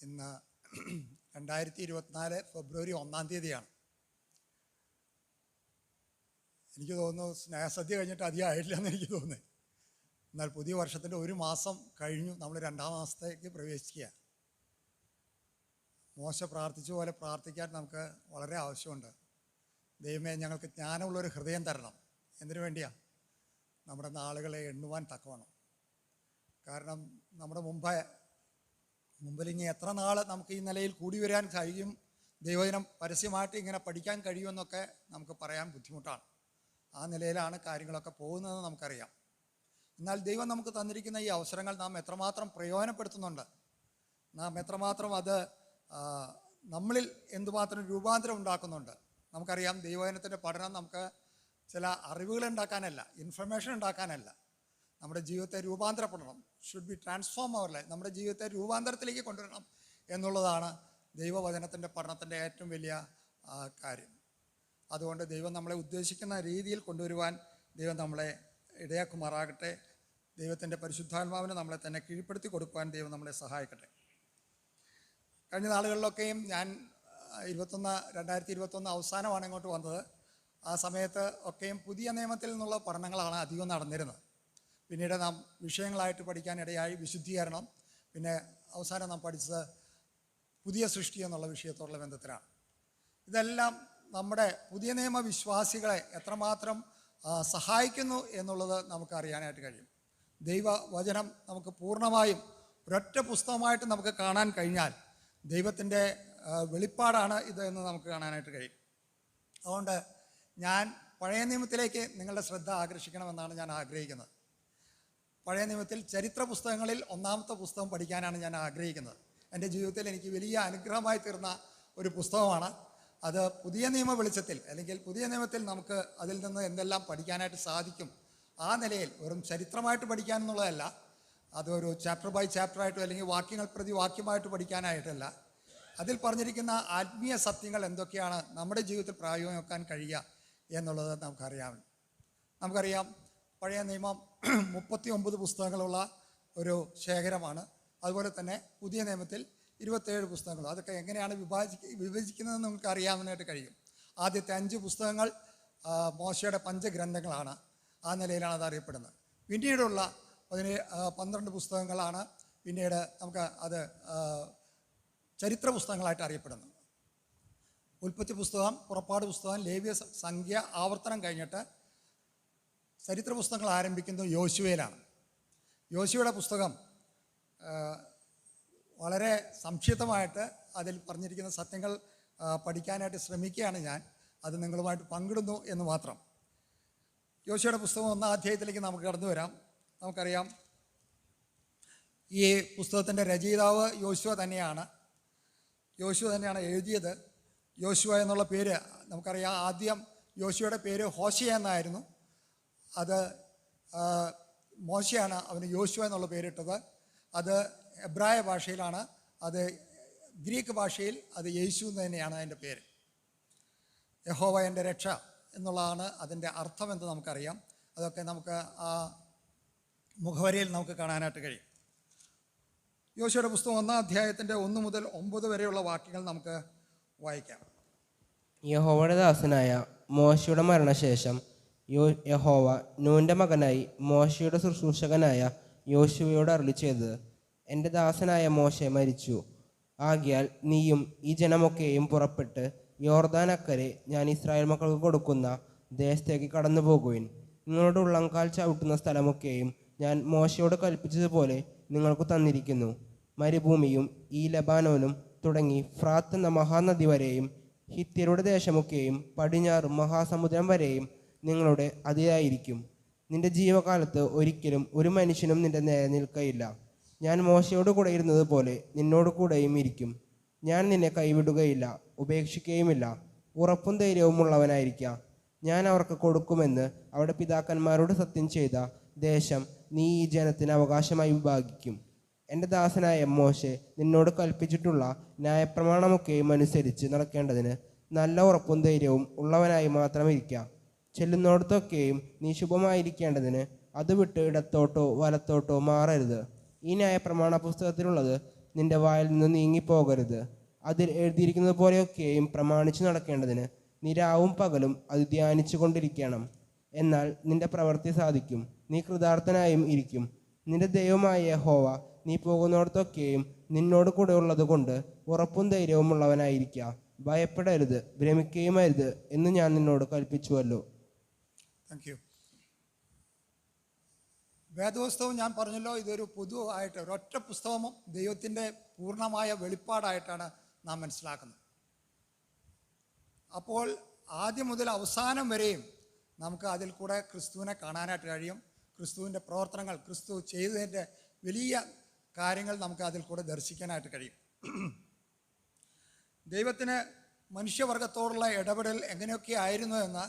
ഇന്ന് 2024 ഫെബ്രുവരി 1 എനിക്ക് തോന്നുന്നു സ്നേഹസദ്യ കഴിഞ്ഞിട്ട് അധികം ആയിട്ടില്ല എന്ന് എനിക്ക് തോന്നുന്നത്. എന്നാൽ പുതിയ വർഷത്തിൻ്റെ 1 മാസം കഴിഞ്ഞു, നമ്മൾ 2-ാം മാസത്തേക്ക് പ്രവേശിക്കുക. മോശ പ്രാർത്ഥിച്ച പോലെ പ്രാർത്ഥിക്കാൻ നമുക്ക് വളരെ ആവശ്യമുണ്ട്. ദൈവമേ, ഞങ്ങൾക്ക് ജ്ഞാനമുള്ളൊരു ഹൃദയം തരണം. എന്തിനു വേണ്ടിയാണ്? നമ്മുടെ നാളുകളെ എണ്ണുവാൻ തക്കവണ്ണം. കാരണം നമ്മുടെ മുമ്പിൽ ഇനി എത്ര നാൾ നമുക്ക് ഈ നിലയിൽ കൂടി വരാൻ കഴിയും, ദൈവദിനം പരസ്യമായിട്ട് ഇങ്ങനെ പഠിക്കാൻ കഴിയുമെന്നൊക്കെ നമുക്ക് പറയാൻ ബുദ്ധിമുട്ടാണ്. ആ നിലയിലാണ് കാര്യങ്ങളൊക്കെ പോകുന്നതെന്ന് നമുക്കറിയാം. എന്നാൽ ദൈവം നമുക്ക് തന്നിരിക്കുന്ന ഈ അവസരങ്ങൾ നാം എത്രമാത്രം പ്രയോജനപ്പെടുത്തുന്നുണ്ട്, നാം എത്രമാത്രം അത് നമ്മളിൽ എന്തുമാത്രം രൂപാന്തരം ഉണ്ടാക്കുന്നുണ്ട്. നമുക്കറിയാം, ദൈവവചനത്തിൻ്റെ പഠനം നമുക്ക് ചില അറിവുകൾ ഉണ്ടാക്കാനല്ല, ഇൻഫർമേഷൻ ഉണ്ടാക്കാനല്ല, നമ്മുടെ ജീവിതത്തെ രൂപാന്തരപ്പെടണം. Should be transform our life. നമ്മുടെ ജീവിതത്തെ രൂപാന്തരത്തിലേക്ക് കൊണ്ടുവരണം എന്നുള്ളതാണ് ദൈവവചനത്തിൻ്റെ പഠനത്തിൻ്റെ ഏറ്റവും വലിയ കാര്യം. അതുകൊണ്ട് ദൈവം നമ്മളെ ഉദ്ദേശിക്കുന്ന രീതിയിൽ കൊണ്ടുവരുവാൻ ദൈവം നമ്മളെ ഇടയാക്കുമാറാകട്ടെ. ദൈവത്തിൻ്റെ പരിശുദ്ധാത്മാവിന് നമ്മളെ തന്നെ കീഴ്പ്പെടുത്തി കൊടുക്കുവാൻ ദൈവം നമ്മളെ സഹായിക്കട്ടെ. കഴിഞ്ഞ നാളുകളിലൊക്കെയും ഞാൻ 2021 അവസാനമാണ് ഇങ്ങോട്ട് വന്നത്. ആ സമയത്ത് ഒക്കെയും പുതിയ നിയമത്തിൽ നിന്നുള്ള പഠനങ്ങളാണ് അധികം നടന്നിരുന്നത്. പിന്നീട് നാം വിഷയങ്ങളായിട്ട് പഠിക്കാനിടയായി വിശുദ്ധീകരണം, പിന്നെ അവസാനം നാം പഠിച്ചത് പുതിയ സൃഷ്ടി എന്നുള്ള വിഷയത്തോടുള്ള ബന്ധത്തിലാണ്. ഇതെല്ലാം നമ്മുടെ പുതിയ നിയമ വിശ്വാസികളെ എത്രമാത്രം സഹായിക്കുന്നു എന്നുള്ളത് നമുക്ക് അറിയാനായിട്ട് കഴിയും. ദൈവവചനം നമുക്ക് പൂർണ്ണമായും ഒരൊറ്റ പുസ്തകമായിട്ട് നമുക്ക് കാണാൻ കഴിഞ്ഞാൽ ദൈവത്തിൻ്റെ വെളിപ്പാടാണ് ഇത് എന്ന് നമുക്ക് കാണാനായിട്ട് കഴിയും. അതുകൊണ്ട് ഞാൻ പഴയ നിയമത്തിലേക്ക് നിങ്ങളുടെ ശ്രദ്ധ ആകർഷിക്കണമെന്നാണ് ഞാൻ ആഗ്രഹിക്കുന്നത്. പഴയ നിയമത്തിൽ ചരിത്ര പുസ്തകങ്ങളിൽ 1-ാമത്തെ പുസ്തകം പഠിക്കാനാണ് ഞാൻ ആഗ്രഹിക്കുന്നത്. എൻ്റെ ജീവിതത്തിൽ എനിക്ക് വലിയ അനുഗ്രഹമായി തീർന്ന ഒരു പുസ്തകമാണ് അത്. പുതിയ നിയമ വെളിച്ചത്തിൽ, അല്ലെങ്കിൽ പുതിയ നിയമത്തിൽ നമുക്ക് അതിൽ നിന്ന് എന്തെല്ലാം പഠിക്കാനായിട്ട് സാധിക്കും, ആ നിലയിൽ വെറും ചരിത്രമായിട്ട് പഠിക്കാൻ എന്നുള്ളതല്ല, അതൊരു ചാപ്റ്റർ ബൈ ചാപ്റ്ററായിട്ടോ അല്ലെങ്കിൽ വാക്യങ്ങൾ പ്രതി വാക്യമായിട്ട് പഠിക്കാനായിട്ടല്ല. അതിൽ പറഞ്ഞിരിക്കുന്ന ആത്മീയ സത്യങ്ങൾ എന്തൊക്കെയാണ് നമ്മുടെ ജീവിതത്തിൽ പ്രായോഗികമാക്കാൻ കഴിയുക എന്നുള്ളത് നമുക്കറിയാം. പഴയ നിയമം 39 പുസ്തകങ്ങളുള്ള ഒരു ശേഖരമാണ്. അതുപോലെ തന്നെ പുതിയ നിയമത്തിൽ 27 പുസ്തകങ്ങൾ. അതൊക്കെ എങ്ങനെയാണ് വിഭജിക്കുന്നതെന്ന് നമുക്ക് അറിയാവുന്നതായിട്ട് കഴിയും. ആദ്യത്തെ 5 പുസ്തകങ്ങൾ മോശയുടെ പഞ്ചഗ്രന്ഥങ്ങളാണ്. ആ നിലയിലാണ് അത് അറിയപ്പെടുന്നത്. പിന്നീടുള്ള 12 പുസ്തകങ്ങളാണ് പിന്നീട് നമുക്ക് അത് ചരിത്ര പുസ്തകങ്ങളായിട്ട് അറിയപ്പെടുന്നത്. ഉൽപ്പത്തി പുസ്തകം, പുറപ്പാട് പുസ്തകം, ലേവ്യ, സംഖ്യ, ആവർത്തനം കഴിഞ്ഞിട്ട് ചരിത്ര പുസ്തകങ്ങൾ ആരംഭിക്കുന്നത് യോശുവയിലാണ്. യോശുവയുടെ പുസ്തകം വളരെ സംക്ഷിപ്തമായിട്ട് അതിൽ പറഞ്ഞിരിക്കുന്ന സത്യങ്ങൾ പഠിക്കാനായിട്ട് ശ്രമിക്കുകയാണ് ഞാൻ. അത് നിങ്ങളുമായിട്ട് പങ്കിടുന്നു എന്ന് മാത്രം. യോശുവയുടെ പുസ്തകം 1-ാം അധ്യായത്തിലേക്ക് നമുക്ക് കടന്നു വരാം. നമുക്കറിയാം, ഈ പുസ്തകത്തിൻ്റെ രചയിതാവ് യോശുവ തന്നെയാണ് എഴുതിയത്. യോശുവ എന്നുള്ള പേര് നമുക്കറിയാം. ആദ്യം യോശുവയുടെ പേര് ഹോശയ എന്നായിരുന്നു. അത് മോശയാണ് അവന് യോശുവ എന്നുള്ള പേരിട്ടത്. അത് എബ്രായ ഭാഷയിലാണ്. അത് ഗ്രീക്ക് ഭാഷയിൽ അത് യേശു എന്ന് തന്നെയാണ് അതിൻ്റെ പേര്. യഹോവ എൻ്റെ രക്ഷ എന്നുള്ളതാണ് അതിൻ്റെ അർത്ഥം എന്ന് നമുക്കറിയാം. അതൊക്കെ നമുക്ക് ആ മുഖവരയിൽ നമുക്ക് കാണാനായിട്ട് കഴിയും. യോശുവയുടെ പുസ്തകം 1-ാം അധ്യായത്തിൻ്റെ 1 മുതൽ 9 വരെയുള്ള വാക്യങ്ങൾ നമുക്ക് വായിക്കാം. യഹോവയുടെ ദാസനായ മോശയുടെ മരണശേഷം യഹോവ നൂൻ്റെ മകനായി മോശയുടെ ശുശ്രൂഷകനായ യോശുവയോട് അരുളി ചെയ്തത്: എൻ്റെ ദാസനായ മോശ മരിച്ചു. ആകയാൽ നീയും ഈ ജനമൊക്കെയും പുറപ്പെട്ട് യോർദാൻ അക്കരെ ഞാൻ ഇസ്രായേൽ മക്കൾക്ക് കൊടുക്കുന്ന ദേശത്തേക്ക് കടന്നു പോകുവിൻ. നിങ്ങളുടെ ഉള്ളംകാൽ ചവിട്ടുന്ന സ്ഥലമൊക്കെയും ഞാൻ മോശയോട് കൽപ്പിച്ചതുപോലെ നിങ്ങൾക്ക് തന്നിരിക്കുന്നു. മരുഭൂമിയും ഈ ലബാനോനും തുടങ്ങി ഫ്രാത്ത് എന്ന മഹാനദി വരെയും ഹിത്യരുടെ ദേശമൊക്കെയും പടിഞ്ഞാറും മഹാസമുദ്രം വരെയും നിങ്ങളുടെ അതിരായിരിക്കും. നിന്റെ ജീവകാലത്ത് ഒരിക്കലും ഒരു മനുഷ്യനും നിന്റെ നേരെ നിൽക്കയില്ല. ഞാൻ മോശയോട് കൂടെ ഇരുന്നത് പോലെ നിന്നോട് കൂടെയും ഇരിക്കും. ഞാൻ നിന്നെ കൈവിടുകയില്ല, ഉപേക്ഷിക്കുകയുമില്ല. ഉറപ്പും ധൈര്യവും ഉള്ളവനായിരിക്കാം. ഞാൻ അവർക്ക് കൊടുക്കുമെന്ന് അവിടെ പിതാക്കന്മാരോട് സത്യം ചെയ്ത ദേശം നീ ഈ ജനത്തിന് അവകാശമായി വിഭാഗിക്കും. എൻ്റെ ദാസനായ മോശെ നിന്നോട് കൽപ്പിച്ചിട്ടുള്ള ന്യായപ്രമാണമൊക്കെയും അനുസരിച്ച് നടക്കേണ്ടതിന് നല്ല ഉറപ്പും ധൈര്യവും ഉള്ളവനായി മാത്രം ഇരിക്കാം. ചെല്ലുന്നിടത്തൊക്കെയും നീ ശുഭമായിരിക്കേണ്ടതിന് അത് വിട്ട് ഇടത്തോട്ടോ വലത്തോട്ടോ മാറരുത്. ഈ ന്യായപ്രമാണ പുസ്തകത്തിലുള്ളത് നിന്റെ വായിൽ നിന്ന് നീങ്ങിപ്പോകരുത്. അതിൽ എഴുതിയിരിക്കുന്നത് പോലെയൊക്കെയും പ്രമാണിച്ചു നടക്കേണ്ടതിന് നീ രാവും പകലും അത് ധ്യാനിച്ചു കൊണ്ടിരിക്കണം. എന്നാൽ നിന്റെ പ്രവൃത്തി സാധിക്കും, നീ കൃതാർത്ഥനായും ഇരിക്കും. നിന്റെ ദൈവമായ യഹോവ നീ പോകുന്നിടത്തൊക്കെയും നിന്നോട് കൂടെ ഉള്ളത് കൊണ്ട് ഉറപ്പും ധൈര്യവും ഉള്ളവനായിരിക്കുക. ഭയപ്പെടരുത്, ഭ്രമിക്കുകയും അരുത് എന്ന് ഞാൻ നിന്നോട് കൽപ്പിച്ചുവല്ലോ. Thank you. വേദപുസ്തകം ഞാൻ പറഞ്ഞല്ലോ, ഇതൊരു പൊതുവായിട്ട് ഒരൊറ്റ പുസ്തകവും ദൈവത്തിൻ്റെ പൂർണ്ണമായ വെളിപ്പാടായിട്ടാണ് നാം മനസ്സിലാക്കുന്നത്. അപ്പോൾ ആദ്യം മുതൽ അവസാനം വരെയും നമുക്ക് അതിൽ കൂടെ ക്രിസ്തുവിനെ കാണാനായിട്ട് കഴിയും. ക്രിസ്തുവിൻ്റെ പ്രവർത്തനങ്ങൾ, ക്രിസ്തു ചെയ്തതിൻ്റെ വലിയ കാര്യങ്ങൾ നമുക്ക് അതിൽ കൂടെ ദർശിക്കാനായിട്ട് കഴിയും. ദൈവത്തിന് മനുഷ്യവർഗത്തോടുള്ള ഇടപെടൽ എങ്ങനെയൊക്കെ ആയിരുന്നു എന്ന്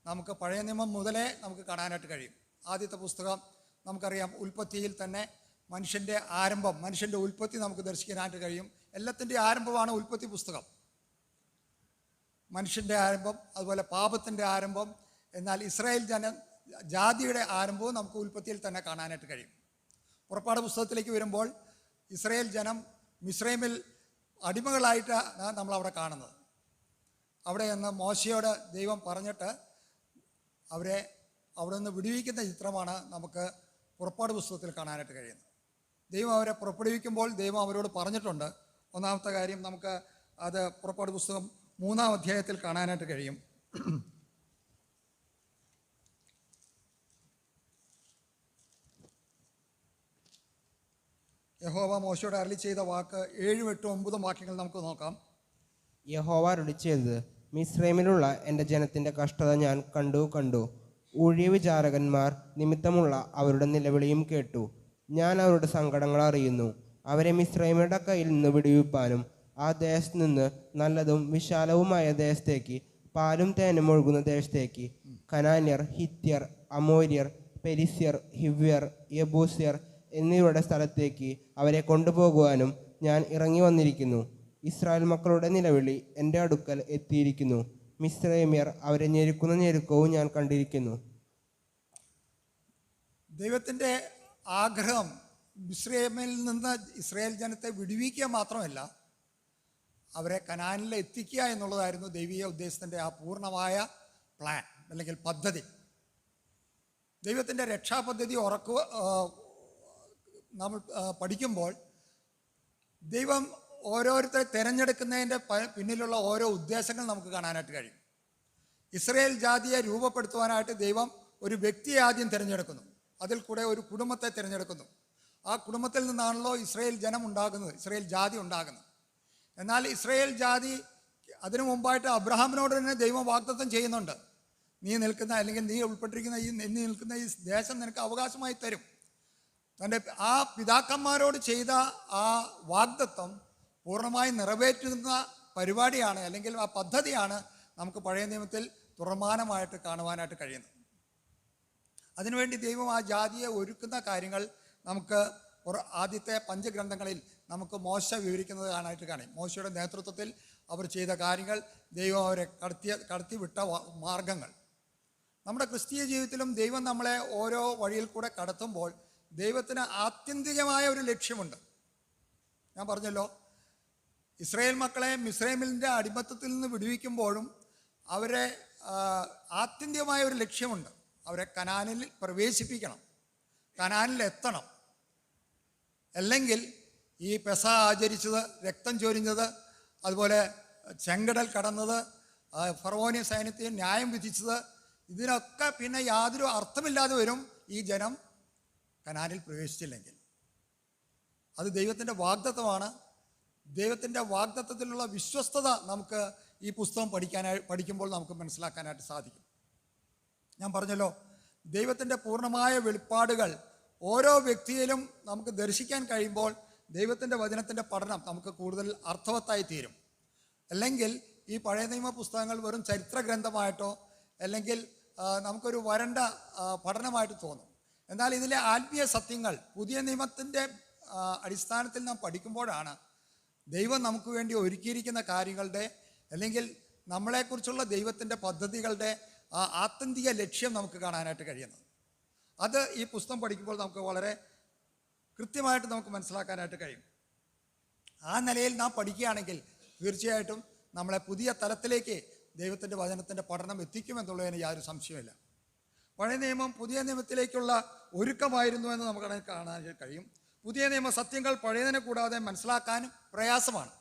നമുക്ക് പഴയ നിയമം മുതലേ നമുക്ക് കാണാനായിട്ട് കഴിയും. ആദ്യത്തെ പുസ്തകം നമുക്കറിയാം, ഉൽപ്പത്തിയിൽ തന്നെ മനുഷ്യൻ്റെ ആരംഭം, മനുഷ്യൻ്റെ ഉൽപ്പത്തി നമുക്ക് ദർശിക്കാനായിട്ട് കഴിയും. എല്ലാത്തിൻ്റെ ആരംഭമാണ് ഉൽപ്പത്തി പുസ്തകം. മനുഷ്യൻ്റെ ആരംഭം, അതുപോലെ പാപത്തിൻ്റെ ആരംഭം. എന്നാൽ ഇസ്രായേൽ ജാതിയുടെ ആരംഭവും നമുക്ക് ഉൽപ്പത്തിയിൽ തന്നെ കാണാനായിട്ട് കഴിയും. പുറപ്പാട് പുസ്തകത്തിലേക്ക് വരുമ്പോൾ ഇസ്രായേൽ ജനം മിസ്രൈമിൽ അടിമകളായിട്ടാണ് നമ്മളവിടെ കാണുന്നത്. അവിടെ നിന്ന് മോശയോട് ദൈവം പറഞ്ഞിട്ട് അവരെ അവിടെ നിന്ന് വിടുവിക്കുന്ന ചിത്രമാണ് നമുക്ക് പുറപ്പാട് പുസ്തകത്തിൽ കാണാനായിട്ട് കഴിയുന്നത്. ദൈവം അവരെ പുറപ്പെടുവിക്കുമ്പോൾ ദൈവം അവരോട് പറഞ്ഞിട്ടുണ്ട്. ഒന്നാമത്തെ കാര്യം നമുക്ക് അത് പുറപ്പാട് പുസ്തകം 3-ാം അധ്യായത്തിൽ കാണാനായിട്ട് കഴിയും. യഹോവ മോശയോട് അരുളി ചെയ്ത വാക്ക് 7, 8, 9 വാക്യങ്ങൾ നമുക്ക് നോക്കാം. യഹോവ അരുളി ചെയ്തത്: മിസ്രൈമിലുള്ള എൻ്റെ ജനത്തിൻ്റെ കഷ്ടത ഞാൻ കണ്ടു. ഊഴിയ വിചാരകന്മാർ നിമിത്തമുള്ള അവരുടെ നിലവിളിയും കേട്ടു. ഞാൻ അവരുടെ സങ്കടങ്ങൾ അറിയുന്നു. അവരെ മിസ്രൈമിയുടെ കയ്യിൽ നിന്ന് വിടുവിപ്പാനും ആ ദേശത്ത് നിന്ന് നല്ലതും വിശാലവുമായ ദേശത്തേക്ക്, പാലും തേനും ഒഴുകുന്ന ദേശത്തേക്ക്, കനാന്യർ, ഹിത്യർ, അമോര്യർ, പെരിസ്യർ, ഹിവ്യർ, യബൂസ്യർ എന്നിവരുടെ സ്ഥലത്തേക്ക് അവരെ കൊണ്ടുപോകുവാനും ഞാൻ ഇറങ്ങി വന്നിരിക്കുന്നു. ഇസ്രായേൽ മക്കളുടെ നിലവിളി എൻ്റെ അടുക്കൽ എത്തിയിരിക്കുന്നു. മിസ്രൈമ്യർ അവരെ ഞെരുക്കുന്ന ഞെരുക്കവും ഞാൻ കണ്ടിരിക്കുന്നു. ദൈവത്തിൻ്റെ ആഗ്രഹം മിസ്രൈമിൽ നിന്ന് ഇസ്രായേൽ ജനത്തെ വിടുവിക്കുക മാത്രമല്ല, അവരെ കനാനിൽ എത്തിക്കുക എന്നുള്ളതായിരുന്നു ദൈവീയ ഉദ്ദേശത്തിൻ്റെ ആ പൂർണ്ണമായ പ്ലാൻ അല്ലെങ്കിൽ പദ്ധതി. ദൈവത്തിൻ്റെ രക്ഷാപദ്ധതി നമ്മൾ പഠിക്കുമ്പോൾ ദൈവം ഓരോരുത്തരെ തിരഞ്ഞെടുക്കുന്നതിൻ്റെ പിന്നിലുള്ള ഓരോ ഉദ്ദേശങ്ങൾ നമുക്ക് കാണാനായിട്ട് കഴിയും. ഇസ്രായേൽ ജാതിയെ രൂപപ്പെടുത്തുവാനായിട്ട് ദൈവം ഒരു വ്യക്തിയെ ആദ്യം തിരഞ്ഞെടുക്കുന്നു. അതിൽ കൂടെ ഒരു കുടുംബത്തെ തിരഞ്ഞെടുക്കുന്നു. ആ കുടുംബത്തിൽ നിന്നാണല്ലോ ഇസ്രായേൽ ജനം ഉണ്ടാകുന്നത്, ഇസ്രായേൽ ജാതി ഉണ്ടാകുന്നത്. എന്നാൽ ഇസ്രായേൽ ജാതി അതിനു മുമ്പായിട്ട് അബ്രഹാമിനോട് തന്നെ ദൈവം വാഗ്ദത്തം ചെയ്യുന്നുണ്ട്. നീ നിൽക്കുന്ന അല്ലെങ്കിൽ നീ ഉൾപ്പെട്ടിരിക്കുന്ന നീ നിൽക്കുന്ന ഈ ദേശം നിനക്ക് അവകാശമായി തരും. തൻ്റെ ആ പിതാക്കന്മാരോട് ചെയ്ത ആ വാഗ്ദത്തം പൂർണ്ണമായി നിറവേറ്റുന്ന പരിപാടിയാണ് അല്ലെങ്കിൽ ആ പദ്ധതിയാണ് നമുക്ക് പഴയ നിയമത്തിൽ തുറമാനമായിട്ട് കാണുവാനായിട്ട് കഴിയുന്നത്. അതിനുവേണ്ടി ദൈവം ആ ജാതിയെ ഒരുക്കുന്ന കാര്യങ്ങൾ നമുക്ക് ആദ്യത്തെ പഞ്ചഗ്രന്ഥങ്ങളിൽ നമുക്ക് മോശ വിവരിക്കുന്നത് കാണാനായിട്ട് കാണും. മോശയുടെ നേതൃത്വത്തിൽ അവർ ചെയ്ത കാര്യങ്ങൾ, ദൈവം അവരെ കടത്തിവിട്ട മാർഗങ്ങൾ. നമ്മുടെ ക്രിസ്തീയ ജീവിതത്തിലും ദൈവം നമ്മളെ ഓരോ വഴിയിൽ കൂടെ കടത്തുമ്പോൾ ദൈവത്തിന് ആത്യന്തികമായ ഒരു ലക്ഷ്യമുണ്ട്. ഞാൻ പറഞ്ഞല്ലോ, ഇസ്രായേൽ മക്കളെ മിസ്രൈമിൻ്റെ അടിമത്തത്തിൽ നിന്ന് വിടുവിക്കുമ്പോഴും അവരെ ആത്യന്തികമായ ഒരു ലക്ഷ്യമുണ്ട്. അവരെ കനാനിൽ പ്രവേശിപ്പിക്കണം, കനാനിൽ എത്തണം. അല്ലെങ്കിൽ ഈ പെസ ആചരിച്ചത്, രക്തം ചൊരിഞ്ഞത്, അതുപോലെ ചെങ്കടൽ കടന്നത്, ഫറവോനിയ സൈന്യത്തെ ന്യായം വിധിച്ചത്, ഇതിനൊക്കെ പിന്നെ യാതൊരു അർത്ഥമില്ലാതെ വരും ഈ ജനം കനാനിൽ പ്രവേശിച്ചില്ലെങ്കിൽ. അത് ദൈവത്തിൻ്റെ വാഗ്ദത്തമാണ്. ദൈവത്തിൻ്റെ വാഗ്ദത്തത്തിലുള്ള വിശ്വസ്തത നമുക്ക് ഈ പുസ്തകം പഠിക്കുമ്പോൾ നമുക്ക് മനസ്സിലാക്കാനായിട്ട് സാധിക്കും. ഞാൻ പറഞ്ഞല്ലോ, ദൈവത്തിൻ്റെ പൂർണ്ണമായ വെളിപ്പാടുകൾ ഓരോ വ്യക്തിയിലും നമുക്ക് ദർശിക്കാൻ കഴിയുമ്പോൾ ദൈവത്തിൻ്റെ വചനത്തിൻ്റെ പഠനം നമുക്ക് കൂടുതൽ അർത്ഥവത്തായി തീരും. അല്ലെങ്കിൽ ഈ പഴയ നിയമ പുസ്തകങ്ങൾ വെറും ചരിത്ര ഗ്രന്ഥമായിട്ടോ അല്ലെങ്കിൽ നമുക്കൊരു വരണ്ട പഠനമായിട്ട് തോന്നും. എന്നാൽ ഇതിലെ ആത്മീയ സത്യങ്ങൾ പുതിയ നിയമത്തിൻ്റെ അടിസ്ഥാനത്തിൽ നാം പഠിക്കുമ്പോഴാണ് ദൈവം നമുക്ക് വേണ്ടി ഒരുക്കിയിരിക്കുന്ന കാര്യങ്ങളുടെ അല്ലെങ്കിൽ നമ്മളെക്കുറിച്ചുള്ള ദൈവത്തിൻ്റെ പദ്ധതികളുടെ ആത്യന്തിക ലക്ഷ്യം നമുക്ക് കാണാനായിട്ട് കഴിയുന്നത്. അത് ഈ പുസ്തകം പഠിക്കുമ്പോൾ നമുക്ക് വളരെ കൃത്യമായിട്ട് നമുക്ക് മനസ്സിലാക്കാനായിട്ട് കഴിയും. ആ നിലയിൽ നാം പഠിക്കുകയാണെങ്കിൽ തീർച്ചയായിട്ടും നമ്മളെ പുതിയ തലത്തിലേക്ക് ദൈവത്തിൻ്റെ വചനത്തിൻ്റെ പഠനം എത്തിക്കുമെന്നുള്ളതിന് യാതൊരു സംശയമില്ല. പഴയ നിയമം പുതിയ നിയമത്തിലേക്കുള്ള ഒരുക്കമായിരുന്നു എന്ന് നമുക്ക് കാണാൻ കഴിയും. പുതിയ നിയമ സത്യങ്ങൾ പഴയതിനെ കൂടാതെ മനസ്സിലാക്കാനും പ്രയാസമാണ്.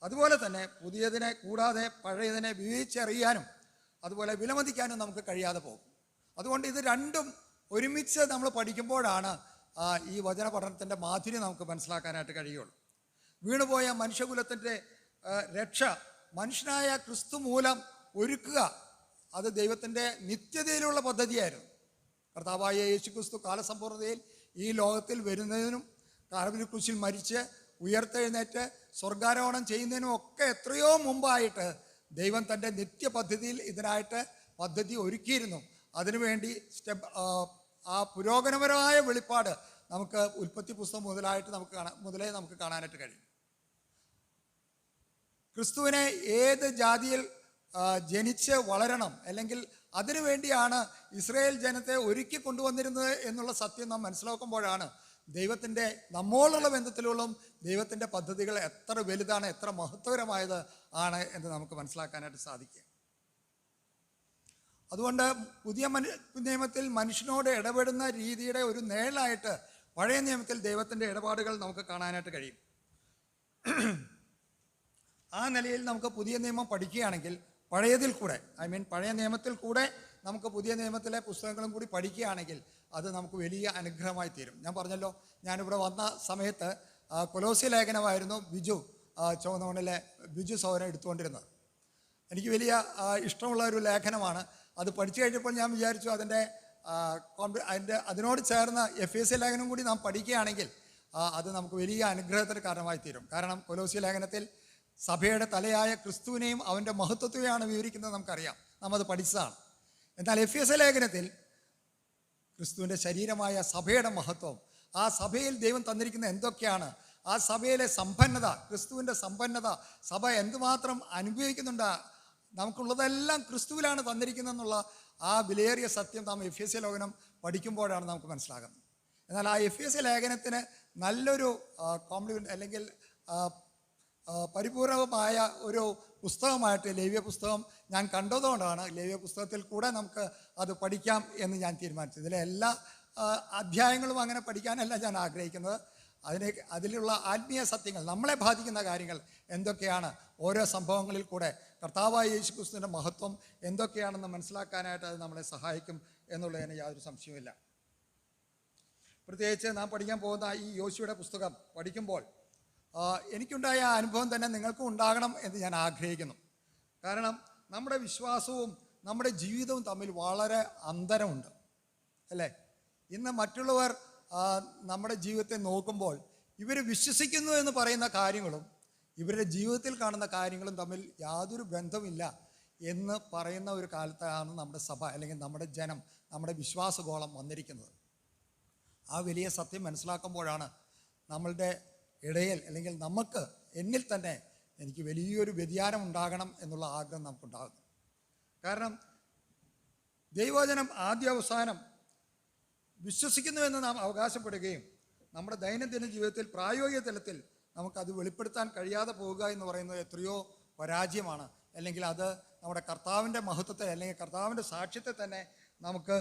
അതുപോലെ തന്നെ പുതിയതിനെ കൂടാതെ പഴയതിനെ വിവേചിച്ചറിയാനും അതുപോലെ വിലമതിക്കാനും നമുക്ക് കഴിയാതെ പോകും. അതുകൊണ്ട് ഇത് രണ്ടും ഒരുമിച്ച് നമ്മൾ പഠിക്കുമ്പോഴാണ് ഈ വചന പഠനത്തിൻ്റെ മാധുര്യം നമുക്ക് മനസ്സിലാക്കാനായിട്ട് കഴിയുള്ളൂ. വീണുപോയ മനുഷ്യകുലത്തിൻ്റെ രക്ഷ മനുഷ്യനായ ക്രിസ്തു മൂലം ഒരുക്കുക, അത് ദൈവത്തിൻ്റെ നിത്യതയിലുള്ള പദ്ധതിയായിരുന്നു. കർത്താവായ യേശു ക്രിസ്തു കാലസമ്പൂർണ്ണതയിൽ ഈ ലോകത്തിൽ വരുന്നതിനും കാൽവരി ക്രൂശിൽ മരിച്ച് ഉയർത്തെഴുന്നേറ്റ് സ്വർഗാരോഹണം ചെയ്യുന്നതിനും ഒക്കെ എത്രയോ മുമ്പായിട്ട് ദൈവം തൻ്റെ നിത്യപദ്ധതിയിൽ ഇതിനായിട്ട് പദ്ധതി ഒരുക്കിയിരുന്നു. അതിനുവേണ്ടി ആ പുരോഗമനപരമായ വെളിപ്പാട് നമുക്ക് ഉൽപ്പത്തി പുസ്തകം മുതലേ നമുക്ക് കാണാനായിട്ട് കഴിയും. ക്രിസ്തുവിനെ ഏത് ജാതിയിൽ ജനിച്ച് വളരണം, അല്ലെങ്കിൽ അതിനു വേണ്ടിയാണ് ഇസ്രായേൽ ജനത്തെ ഒരുക്കി കൊണ്ടുവന്നിരുന്നത് എന്നുള്ള സത്യം നാം മനസ്സിലാക്കുമ്പോഴാണ് ദൈവത്തിൻ്റെ നമ്മോടുള്ള ബന്ധത്തിലുള്ള ദൈവത്തിൻ്റെ പദ്ധതികൾ എത്ര വലുതാണ്, എത്ര മഹത്വകരമായത് ആണ് എന്ന് നമുക്ക് മനസ്സിലാക്കാനായിട്ട് സാധിക്കുക. അതുകൊണ്ട് പുതിയ നിയമത്തിൽ മനുഷ്യനോട് ഇടപെടുന്ന രീതിയുടെ ഒരു നിഴലായിട്ട് പഴയ നിയമത്തിൽ ദൈവത്തിൻ്റെ ഇടപാടുകൾ നമുക്ക് കാണാനായിട്ട് കഴിയും. ആ നിലയിൽ നമുക്ക് പുതിയ നിയമം പഠിക്കുകയാണെങ്കിൽ പഴയതിൽ കൂടെ പഴയ നിയമത്തിൽ കൂടെ നമുക്ക് പുതിയ നിയമത്തിലെ പുസ്തകങ്ങളും കൂടി പഠിക്കുകയാണെങ്കിൽ അത് നമുക്ക് വലിയ അനുഗ്രഹമായി തീരും. ഞാൻ പറഞ്ഞല്ലോ, ഞാനിവിടെ വന്ന സമയത്ത് കൊലോസ്യ ലേഖനമായിരുന്നു ചുവന്നമണ്ണിലെ ബിജു സഹോദരൻ എടുത്തുകൊണ്ടിരുന്നത്. എനിക്ക് വലിയ ഇഷ്ടമുള്ള ഒരു ലേഖനമാണ്. അത് പഠിച്ചു കഴിഞ്ഞപ്പോൾ ഞാൻ വിചാരിച്ചു അതിനോട് ചേർന്ന് എഫേസ്യ ലേഖനം കൂടി നാം പഠിക്കുകയാണെങ്കിൽ അത് നമുക്ക് വലിയ അനുഗ്രഹത്തിന് കാരണമായി തീരും. കാരണം കൊലോസ്യ ലേഖനത്തിൽ സഭയുടെ തലയായ ക്രിസ്തുവിനെയും അവൻ്റെ മഹത്വത്തെയാണ് വിവരിക്കുന്നത്, നമുക്കറിയാം, നാം അത് പഠിച്ചതാണ്. എന്നാൽ എഫേസ്യ ലേഖനത്തിൽ ക്രിസ്തുവിൻ്റെ ശരീരമായ സഭയുടെ മഹത്വം, ആ സഭയിൽ ദൈവം തന്നിരിക്കുന്ന എന്തൊക്കെയാണ്, ആ സഭയിലെ സമ്പന്നത, ക്രിസ്തുവിൻ്റെ സമ്പന്നത, സഭ എന്തുമാത്രം അനുഭവിക്കുന്നുണ്ട്, നമുക്കുള്ളതെല്ലാം ക്രിസ്തുവിലാണ് തന്നിരിക്കുന്നതെന്നുള്ള ആ വിലയേറിയ സത്യം നാം എഫേസ്യ ലേഖനം പഠിക്കുമ്പോഴാണ് നമുക്ക് മനസ്സിലാകുന്നത്. എന്നാൽ ആ എഫേസ്യ ലേഖനത്തിന് നല്ലൊരു കോംപ്ലിമെൻ്റ് അല്ലെങ്കിൽ പരിപൂർണമായ ഒരു പുസ്തകമായിട്ട് ലേവ്യ പുസ്തകം ഞാൻ കണ്ടതുകൊണ്ടാണ് ലേവ്യ പുസ്തകത്തിൽ കൂടെ നമുക്ക് അത് പഠിക്കാം എന്ന് ഞാൻ തീരുമാനിച്ചത്. ഇതിലെ എല്ലാ അധ്യായങ്ങളും അങ്ങനെ പഠിക്കാനല്ല ഞാൻ ആഗ്രഹിക്കുന്നത്. അതിലുള്ള ആത്മീയ സത്യങ്ങൾ, നമ്മളെ ബാധിക്കുന്ന കാര്യങ്ങൾ എന്തൊക്കെയാണ്, ഓരോ സംഭവങ്ങളിൽ കൂടെ കർത്താവായ യേശു ക്രിസ്തുവിൻ്റെ മഹത്വം എന്തൊക്കെയാണെന്ന് മനസ്സിലാക്കാനായിട്ട് അത് നമ്മളെ സഹായിക്കും എന്നുള്ളതിന് യാതൊരു സംശയവുമില്ല. പ്രത്യേകിച്ച് നാം പഠിക്കാൻ പോകുന്ന ഈ യോശുവയുടെ പുസ്തകം പഠിക്കുമ്പോൾ എനിക്കുണ്ടായ അനുഭവം തന്നെ നിങ്ങൾക്കും ഉണ്ടാകണം എന്ന് ഞാൻ ആഗ്രഹിക്കുന്നു. കാരണം നമ്മുടെ വിശ്വാസവും നമ്മുടെ ജീവിതവും തമ്മിൽ വളരെ അന്തരമുണ്ട്, അല്ലേ? ഇന്ന് മറ്റുള്ളവർ നമ്മുടെ ജീവിതത്തെ നോക്കുമ്പോൾ ഇവർ വിശ്വസിക്കുന്നു എന്ന് പറയുന്ന കാര്യങ്ങളും ഇവരുടെ ജീവിതത്തിൽ കാണുന്ന കാര്യങ്ങളും തമ്മിൽ യാതൊരു ബന്ധമില്ല എന്ന് പറയുന്ന ഒരു കാലത്താണ് നമ്മുടെ സഭ അല്ലെങ്കിൽ നമ്മുടെ ജനം, നമ്മുടെ വിശ്വാസഗോളം വന്നിരിക്കുന്നത്. ആ വലിയ സത്യം മനസ്സിലാക്കുമ്പോഴാണ് നമ്മളുടെ ഇടയിൽ അല്ലെങ്കിൽ എന്നിൽ തന്നെ എനിക്ക് വലിയൊരു വ്യതിയാനം ഉണ്ടാകണം എന്നുള്ള ആഗ്രഹം നമുക്കുണ്ടാകുന്നു. കാരണം ദൈവവചനം ആദ്യ അവസാനം വിശ്വസിക്കുന്നുവെന്ന് നാം അവകാശപ്പെടുകയും നമ്മുടെ ദൈനംദിന ജീവിതത്തിൽ പ്രായോഗിക തലത്തിൽ നമുക്കത് വെളിപ്പെടുത്താൻ കഴിയാതെ പോവുക എന്ന് പറയുന്നത് എത്രയോ പരാജയമാണ്. അല്ലെങ്കിൽ അത് നമ്മുടെ കർത്താവിൻ്റെ മഹത്വത്തെ അല്ലെങ്കിൽ കർത്താവിൻ്റെ സാക്ഷ്യത്തെ തന്നെ നമുക്ക്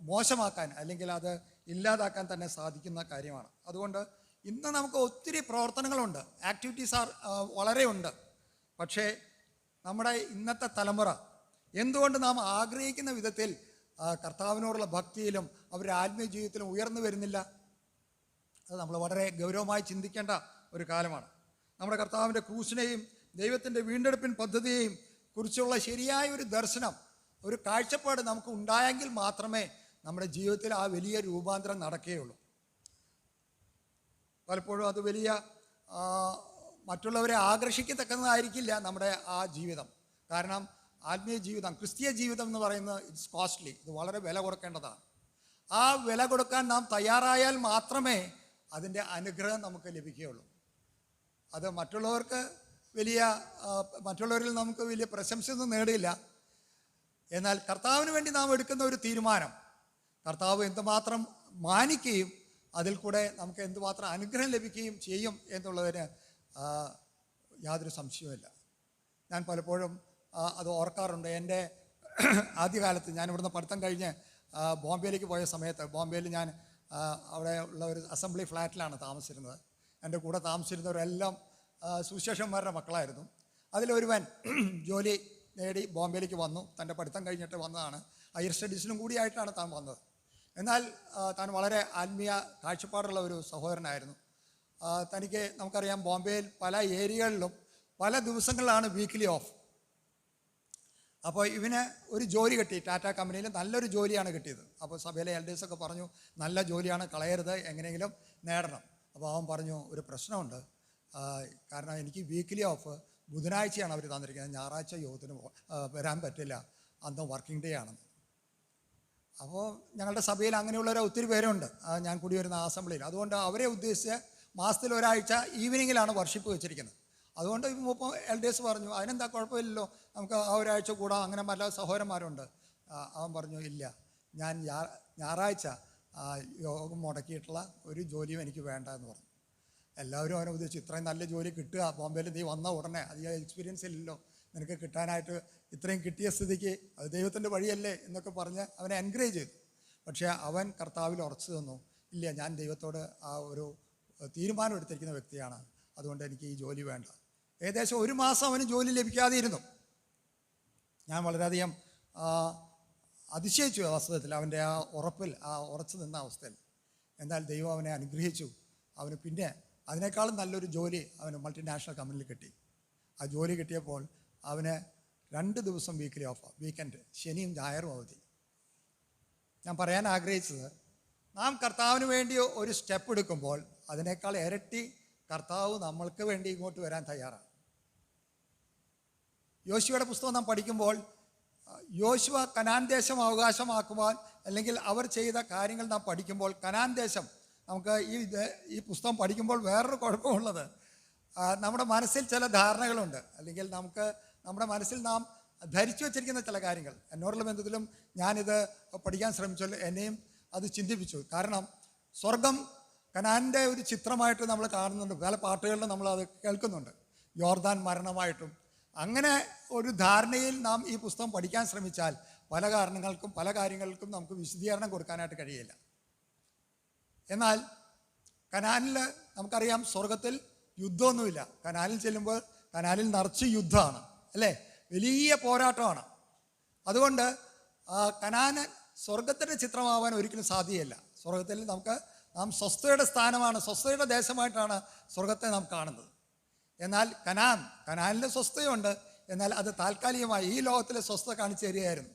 മോശമാക്കാൻ അല്ലെങ്കിൽ അത് ഇല്ലാതാക്കാൻ തന്നെ സാധിക്കുന്ന കാര്യമാണ്. അതുകൊണ്ട് ഇന്ന് നമുക്ക് ഒത്തിരി പ്രവർത്തനങ്ങളുണ്ട്, ആക്ടിവിറ്റീസ് വളരെ ഉണ്ട്. പക്ഷേ നമ്മുടെ ഇന്നത്തെ തലമുറ എന്തുകൊണ്ട് നാം ആഗ്രഹിക്കുന്ന വിധത്തിൽ കർത്താവിനോടുള്ള ഭക്തിയിലും അവരുടെ ആത്മീയ ജീവിതത്തിലും ഉയർന്നു വരുന്നില്ല? അത് നമ്മൾ വളരെ ഗൗരവമായി ചിന്തിക്കേണ്ട ഒരു കാലമാണ്. നമ്മുടെ കർത്താവിൻ്റെ ക്രൂശിനെയും ദൈവത്തിൻ്റെ വീണ്ടെടുപ്പിൻ പദ്ധതിയെയും കുറിച്ചുള്ള ശരിയായ ഒരു ദർശനം, ഒരു കാഴ്ചപ്പാട് നമുക്ക് ഉണ്ടായെങ്കിൽ മാത്രമേ നമ്മുടെ ജീവിതത്തിൽ ആ വലിയ രൂപാന്തരം നടക്കുകയുള്ളൂ. പലപ്പോഴും അത് വലിയ മറ്റുള്ളവരെ ആകർഷിക്കത്തക്കതായിരിക്കില്ല നമ്മുടെ ആ ജീവിതം. കാരണം ആത്മീയ ജീവിതം, ക്രിസ്തീയ ജീവിതം എന്ന് പറയുന്നത് ഇറ്റ്സ് കോസ്റ്റ്ലി, ഇത് വളരെ വില കൊടുക്കേണ്ടതാണ്. ആ വില കൊടുക്കാൻ നാം തയ്യാറായാൽ മാത്രമേ അതിൻ്റെ അനുഗ്രഹം നമുക്ക് ലഭിക്കുകയുള്ളൂ. അത് മറ്റുള്ളവരിൽ നമുക്ക് വലിയ പ്രശംസയൊന്നും നേടില്ല. എന്നാൽ കർത്താവിന് വേണ്ടി നാം എടുക്കുന്ന ഒരു തീരുമാനം കർത്താവ് എന്തുമാത്രം മാനിക്കുകയും അതിൽ കൂടെ നമുക്ക് എന്തുമാത്രം അനുഗ്രഹം ലഭിക്കുകയും ചെയ്യും എന്നുള്ളതിന് യാതൊരു സംശയവുമില്ല. ഞാൻ പലപ്പോഴും അത് ഓർക്കാറുണ്ട്. എൻ്റെ ആദ്യകാലത്ത് ഞാൻ ഇവിടുന്ന് പഠിത്തം കഴിഞ്ഞ് ബോംബെയിലേക്ക് പോയ സമയത്ത്, ബോംബെയിൽ ഞാൻ അവിടെ ഉള്ള ഒരു അസംബ്ലി ഫ്ലാറ്റിലാണ് താമസിച്ചിരുന്നത്. എൻ്റെ കൂടെ താമസിച്ചിരുന്നവരെല്ലാം സുവിശേഷന്മാരുടെ മക്കളായിരുന്നു. അതിലൊരുവൻ ജോലി നേടി ബോംബെയിലേക്ക് വന്നു. തൻ്റെ പഠിത്തം കഴിഞ്ഞിട്ട് വന്നതാണ്. ഹയർ സ്റ്റഡീസിനും കൂടിയായിട്ടാണ് താൻ വന്നത്. എന്നാൽ താൻ വളരെ ആത്മീയ കാഴ്ചപ്പാടുള്ള ഒരു സഹോദരനായിരുന്നു. തനിക്ക് നമുക്കറിയാം, ബോംബെയിൽ പല ഏരിയകളിലും പല ദിവസങ്ങളിലാണ് വീക്ക്ലി ഓഫ്. അപ്പോൾ ഇവന് ഒരു ജോലി കിട്ടി. ടാറ്റ കമ്പനിയിൽ നല്ലൊരു ജോലിയാണ് കിട്ടിയത്. അപ്പോൾ സഭയിലെ എൽഡേഴ്സൊക്കെ പറഞ്ഞു, നല്ല ജോലിയാണ്, കളയരുത്, എങ്ങനെയെങ്കിലും നേടണം. അപ്പോൾ അവൻ പറഞ്ഞു, ഒരു പ്രശ്നമുണ്ട്, കാരണം എനിക്ക് വീക്ക്ലി ഓഫ് ബുധനാഴ്ചയാണ് അവർ തന്നിരിക്കുന്നത്, ഞായറാഴ്ച യോഗത്തിന് വരാൻ പറ്റില്ല, അന്ന് വർക്കിംഗ് ഡേ ആണെന്ന്. അപ്പോൾ ഞങ്ങളുടെ സഭയിൽ അങ്ങനെയുള്ളവരെ ഒത്തിരി പേരുണ്ട്, ഞാൻ കൂടി വരുന്ന അസംബ്ലിയിൽ. അതുകൊണ്ട് അവരെ ഉദ്ദേശിച്ച് മാസത്തിൽ ഒരാഴ്ച ഈവനിങ്ങിലാണ് വർഷിപ്പ് വെച്ചിരിക്കുന്നത്. അതുകൊണ്ട് ഇപ്പോൾ എൽഡേഴ്സ് പറഞ്ഞു, അതിനെന്താ, കുഴപ്പമില്ലല്ലോ, നമുക്ക് ആ ഒരാഴ്ച കൂടാം, അങ്ങനെ പല സഹോദരന്മാരുണ്ട്. അവൻ പറഞ്ഞു, ഇല്ല, ഞാൻ ഞായറാഴ്ച യോഗം മുടക്കിയിട്ടുള്ള ഒരു ജോലിയും എനിക്ക് വേണ്ട എന്ന് പറഞ്ഞു. എല്ലാവരും അവനെ ഉദ്ദേശിച്ചു, ഇത്രയും നല്ല ജോലി കിട്ടുക, ബോംബെയിൽ നീ വന്ന ഉടനെ, അധികം എക്സ്പീരിയൻസ് ഇല്ലല്ലോ നിനക്ക്, കിട്ടാനായിട്ട് ഇത്രയും കിട്ടിയ സ്ഥിതിക്ക് അത് ദൈവത്തിൻ്റെ വഴിയല്ലേ എന്നൊക്കെ പറഞ്ഞ് അവനെ എൻകറേജ് ചെയ്തു. പക്ഷേ അവൻ കർത്താവിൽ ഉറച്ചു തന്നു, ഇല്ല, ഞാൻ ദൈവത്തോട് ആ ഒരു തീരുമാനം എടുത്തിരിക്കുന്ന വ്യക്തിയാണ്, അതുകൊണ്ട് എനിക്ക് ഈ ജോലി വേണ്ട. ഏകദേശം ഒരു മാസം അവന് ജോലി ലഭിക്കാതെ ഇരുന്നു. ഞാൻ വളരെയധികം അതിശയിച്ചു വാസ്തവത്തിൽ അവൻ്റെ ആ ഉറപ്പിൽ, ആ ഉറച്ചു നിന്ന അവസ്ഥയിൽ. എന്നാൽ ദൈവം അവനെ അനുഗ്രഹിച്ചു. അവന് പിന്നെ അതിനേക്കാളും നല്ലൊരു ജോലി അവന് മൾട്ടിനാഷണൽ കമ്പനിയിൽ കിട്ടി. ആ ജോലി കിട്ടിയപ്പോൾ അവന് 2 ദിവസം വീക്കിലി ഓഫ്, വീക്കെൻഡ്, ശനിയും ഞായറും അവധി. ഞാൻ പറയാൻ ആഗ്രഹിച്ചത്, നാം കർത്താവിന് വേണ്ടി ഒരു സ്റ്റെപ്പ് എടുക്കുമ്പോൾ അതിനേക്കാൾ ഇരട്ടി കർത്താവ് നമ്മൾക്ക് വേണ്ടി ഇങ്ങോട്ട് വരാൻ തയ്യാറാണ്. യോശുവയുടെ പുസ്തകം നാം പഠിക്കുമ്പോൾ യോശുവ കനാൻ ദേശം അവകാശമാക്കുവാൻ, അല്ലെങ്കിൽ അവർ ചെയ്ത കാര്യങ്ങൾ നാം പഠിക്കുമ്പോൾ, കനാൻ ദേശം നമുക്ക് ഈ പുസ്തകം പഠിക്കുമ്പോൾ വേറൊരു കുഴപ്പമുള്ളത്, നമ്മുടെ മനസ്സിൽ ചില ധാരണകളുണ്ട്, അല്ലെങ്കിൽ നമ്മുടെ മനസ്സിൽ നാം ധരിച്ചു വച്ചിരിക്കുന്ന ചില കാര്യങ്ങൾ. എന്നോടുള്ള ബന്ധത്തിലും ഞാനിത് പഠിക്കാൻ ശ്രമിച്ചാൽ എന്നെയും അത് ചിന്തിപ്പിച്ചു. കാരണം സ്വർഗം കനാനിൻ്റെ ഒരു ചിത്രമായിട്ട് നമ്മൾ കാണുന്നുണ്ട്, പല പാട്ടുകളിലും നമ്മളത് കേൾക്കുന്നുണ്ട്, യോർദാൻ മരണമായിട്ടും. അങ്ങനെ ഒരു ധാരണയിൽ നാം ഈ പുസ്തകം പഠിക്കാൻ ശ്രമിച്ചാൽ പല കാര്യങ്ങൾക്കും നമുക്ക് വിശദീകരണം കൊടുക്കാനായിട്ട് കഴിയില്ല. എന്നാൽ കനാനിൽ നമുക്കറിയാം, സ്വർഗത്തിൽ യുദ്ധമൊന്നുമില്ല. കനാലിൽ ചെല്ലുമ്പോൾ കനാലിൽ നിറച്ച് യുദ്ധമാണ്, അല്ലേ, വലിയ പോരാട്ടമാണ്. അതുകൊണ്ട് കനാന് സ്വർഗത്തിൻ്റെ ചിത്രമാവാൻ ഒരിക്കലും സാധ്യമല്ല. സ്വർഗത്തിൽ നാം സ്വസ്ഥയുടെ സ്ഥാനമാണ്, സ്വസ്ഥയുടെ ദേശമായിട്ടാണ് സ്വർഗത്തെ നാം കാണുന്നത്. എന്നാൽ കനാനിലെ സ്വസ്ഥയുണ്ട്, എന്നാൽ അത് താൽക്കാലികമായി ഈ ലോകത്തിലെ സ്വസ്ഥത കാണിച്ചു തരികയായിരുന്നു.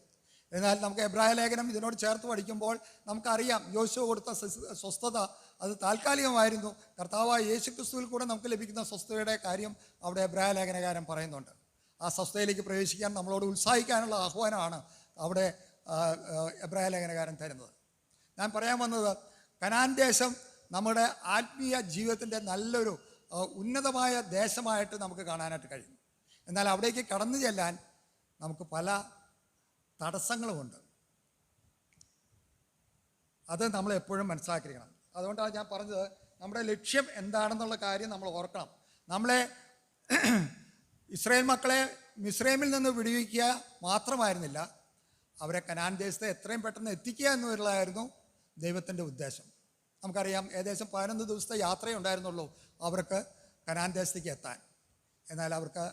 എന്നാൽ നമുക്ക് എബ്രായ ലേഖനം ഇതിനോട് ചേർത്ത് പഠിക്കുമ്പോൾ നമുക്കറിയാം, യോശുവ കൊടുത്ത സ്വസ്ഥത അത് താൽക്കാലികമായിരുന്നു. കർത്താവായ യേശുക്രിസ്തുവിൽ കൂടെ നമുക്ക് ലഭിക്കുന്ന സ്വസ്ഥതയുടെ കാര്യം അവിടെ എബ്രായ ലേഖനകാരൻ പറയുന്നുണ്ട്. ആ സ്വസ്ഥതയിലേക്ക് പ്രവേശിക്കാൻ നമ്മളോട് ഉത്സാഹിക്കാനുള്ള ആഹ്വാനമാണ് അവിടെ എബ്രായ ലേഖനകാരൻ തരുന്നത്. ഞാൻ പറയാൻ വന്നത്, കനാൻ ദേശം നമ്മുടെ ആത്മീയ ജീവിതത്തിൻ്റെ നല്ലൊരു ഉന്നതമായ ദേശമായിട്ട് നമുക്ക് കാണാനായിട്ട് കഴിയും. എന്നാൽ അവിടേക്ക് കടന്നു ചെല്ലാൻ നമുക്ക് പല തടസ്സങ്ങളുമുണ്ട്. അത് നമ്മൾ എപ്പോഴും മനസ്സിലാക്കിയിരിക്കണം. അതുകൊണ്ടാണ് ഞാൻ പറഞ്ഞത്, നമ്മുടെ ലക്ഷ്യം എന്താണെന്നുള്ള കാര്യം നമ്മൾ ഓർക്കണം. നമ്മളെ ഇസ്രായേൽ മക്കളെ മിസ്രൈമിൽ നിന്ന് വിടുവിക്കുക മാത്രമായിരുന്നില്ല, അവരെ കനാൻ ദേശത്തെ എത്രയും പെട്ടെന്ന് എത്തിക്കുക എന്നുള്ളതായിരുന്നു ദൈവത്തിൻ്റെ ഉദ്ദേശം. നമുക്കറിയാം, ഏകദേശം 11 ദിവസത്തെ യാത്രയേ ഉണ്ടായിരുന്നുള്ളൂ അവർക്ക് കനാൻ ദേശത്തേക്ക് എത്താൻ. എന്നാൽ അവർക്ക്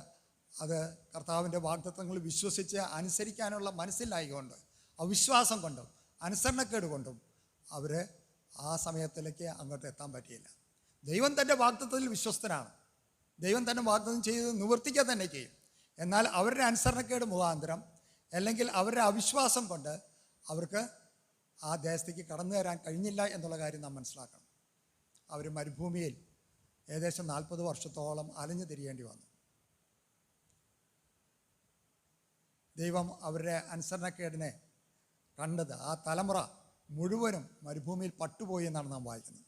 അത് കർത്താവിൻ്റെ വാഗ്ദത്തങ്ങൾ വിശ്വസിച്ച് അനുസരിക്കാനുള്ള മനസ്സിലായിക്കൊണ്ട്, അവിശ്വാസം കൊണ്ടും അനുസരണക്കേട് കൊണ്ടും അവർ ആ സമയത്തിലേക്ക് അങ്ങോട്ട് എത്താൻ പറ്റിയില്ല. ദൈവം തൻ്റെ വാഗ്ദത്തത്തിൽ വിശ്വസ്തനാണ്. ദൈവം തന്നെ വാഗ്ദത്തം ചെയ്ത് നിവർത്തിക്കുക തന്നെ ചെയ്യും. എന്നാൽ അവരുടെ അനുസരണക്കേട് മുഖാന്തരം, അല്ലെങ്കിൽ അവരുടെ അവിശ്വാസം കൊണ്ട് അവർക്ക് ആ ദേശത്തേക്ക് കടന്നു വരാൻ കഴിഞ്ഞില്ല എന്നുള്ള കാര്യം നാം മനസ്സിലാക്കണം. അവർ മരുഭൂമിയിൽ ഏകദേശം 40 വർഷത്തോളം അലഞ്ഞു തിരിയേണ്ടി വന്നു. ദൈവം അവരുടെ അനുസരണക്കേടിനെ കണ്ടത്, ആ തലമുറ മുഴുവനും മരുഭൂമിയിൽ പട്ടുപോയി എന്നാണ് നാം വായിക്കുന്നത്.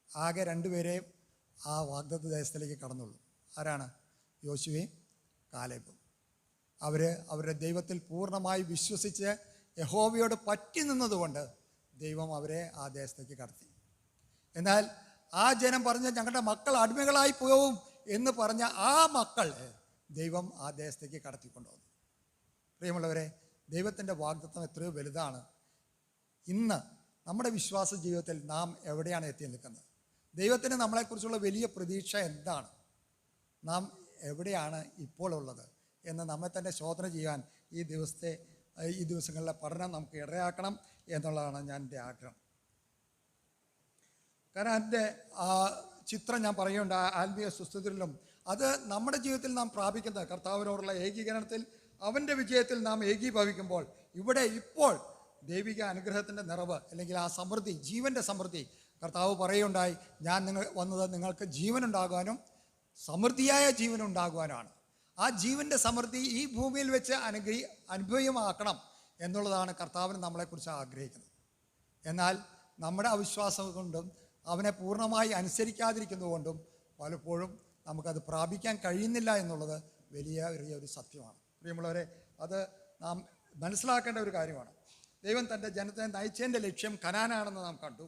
ആകെ 2 പേരെ ആ വാഗ്ദത്ത ദേശത്തിലേക്ക് കടന്നുള്ളൂ. ആരാണ്? യോശുവയും കാലേബും. അവരുടെ ദൈവത്തിൽ പൂർണ്ണമായി വിശ്വസിച്ച് യഹോവയോട് പറ്റി നിന്നതുകൊണ്ട് ദൈവം അവരെ ആ ദേശത്തേക്ക് കടത്തി. എന്നാൽ ആ ജനം പറഞ്ഞ ഞങ്ങളുടെ മക്കൾ അടിമകളായി പോവും എന്ന് പറഞ്ഞ ആ മക്കൾ ദൈവം ആ ദേശത്തേക്ക് കടത്തിക്കൊണ്ടുവന്നു. പ്രിയമുള്ളവരെ, ദൈവത്തിൻ്റെ വാഗ്ദത്തം എത്രയോ വലുതാണ്. ഇന്ന് നമ്മുടെ വിശ്വാസ ജീവിതത്തിൽ നാം എവിടെയാണ് എത്തി നിൽക്കുന്നത്? ദൈവത്തിന് നമ്മളെക്കുറിച്ചുള്ള വലിയ പ്രതീക്ഷ എന്താണ്? നാം എവിടെയാണ് ഇപ്പോൾ ഉള്ളത് എന്ന് നമ്മെ തന്നെ ശോധന ചെയ്യാൻ ഈ ദിവസങ്ങളിലെ പഠനം നമുക്ക് ഇടയാക്കണം എന്നുള്ളതാണ് എൻ്റെ ആഗ്രഹം. കാരണം എൻ്റെ ആ ചിത്രം ഞാൻ പറയുന്നുണ്ട്, ആത്മീയ സുസ്ഥിതിയിലും അത് നമ്മുടെ ജീവിതത്തിൽ നാം പ്രാപിക്കുന്ന കർത്താവിനോടുള്ള ഏകീകരണത്തിൽ, അവൻ്റെ വിജയത്തിൽ നാം ഏകീഭവിക്കുമ്പോൾ ഇവിടെ ഇപ്പോൾ ദൈവിക അനുഗ്രഹത്തിൻ്റെ നിറവ് അല്ലെങ്കിൽ ആ സമൃദ്ധി, ജീവൻ്റെ സമൃദ്ധി കർത്താവ് പറയുണ്ടായി, ഞാൻ വന്നത് നിങ്ങൾക്ക് ജീവനുണ്ടാകുവാനും സമൃദ്ധിയായ ജീവനുണ്ടാകുവാനാണ്. ആ ജീവൻ്റെ സമൃദ്ധി ഈ ഭൂമിയിൽ വെച്ച് അനുഭവമാക്കണം എന്നുള്ളതാണ് കർത്താവിന് നമ്മളെക്കുറിച്ച് ആഗ്രഹിക്കുന്നത്. എന്നാൽ നമ്മുടെ അവിശ്വാസം കൊണ്ടും അവനെ പൂർണ്ണമായി അനുസരിക്കാതിരിക്കുന്നതുകൊണ്ടും പലപ്പോഴും നമുക്കത് പ്രാപിക്കാൻ കഴിയുന്നില്ല എന്നുള്ളത് വലിയ ഒരു സത്യമാണ്. പ്രിയമുള്ളവരെ, അത് നാം മനസ്സിലാക്കേണ്ട ഒരു കാര്യമാണ്. ദൈവം തൻ്റെ ജനത്തെ നയിച്ചതിൻ്റെ ലക്ഷ്യം കനാനാണെന്ന് നാം കണ്ടു.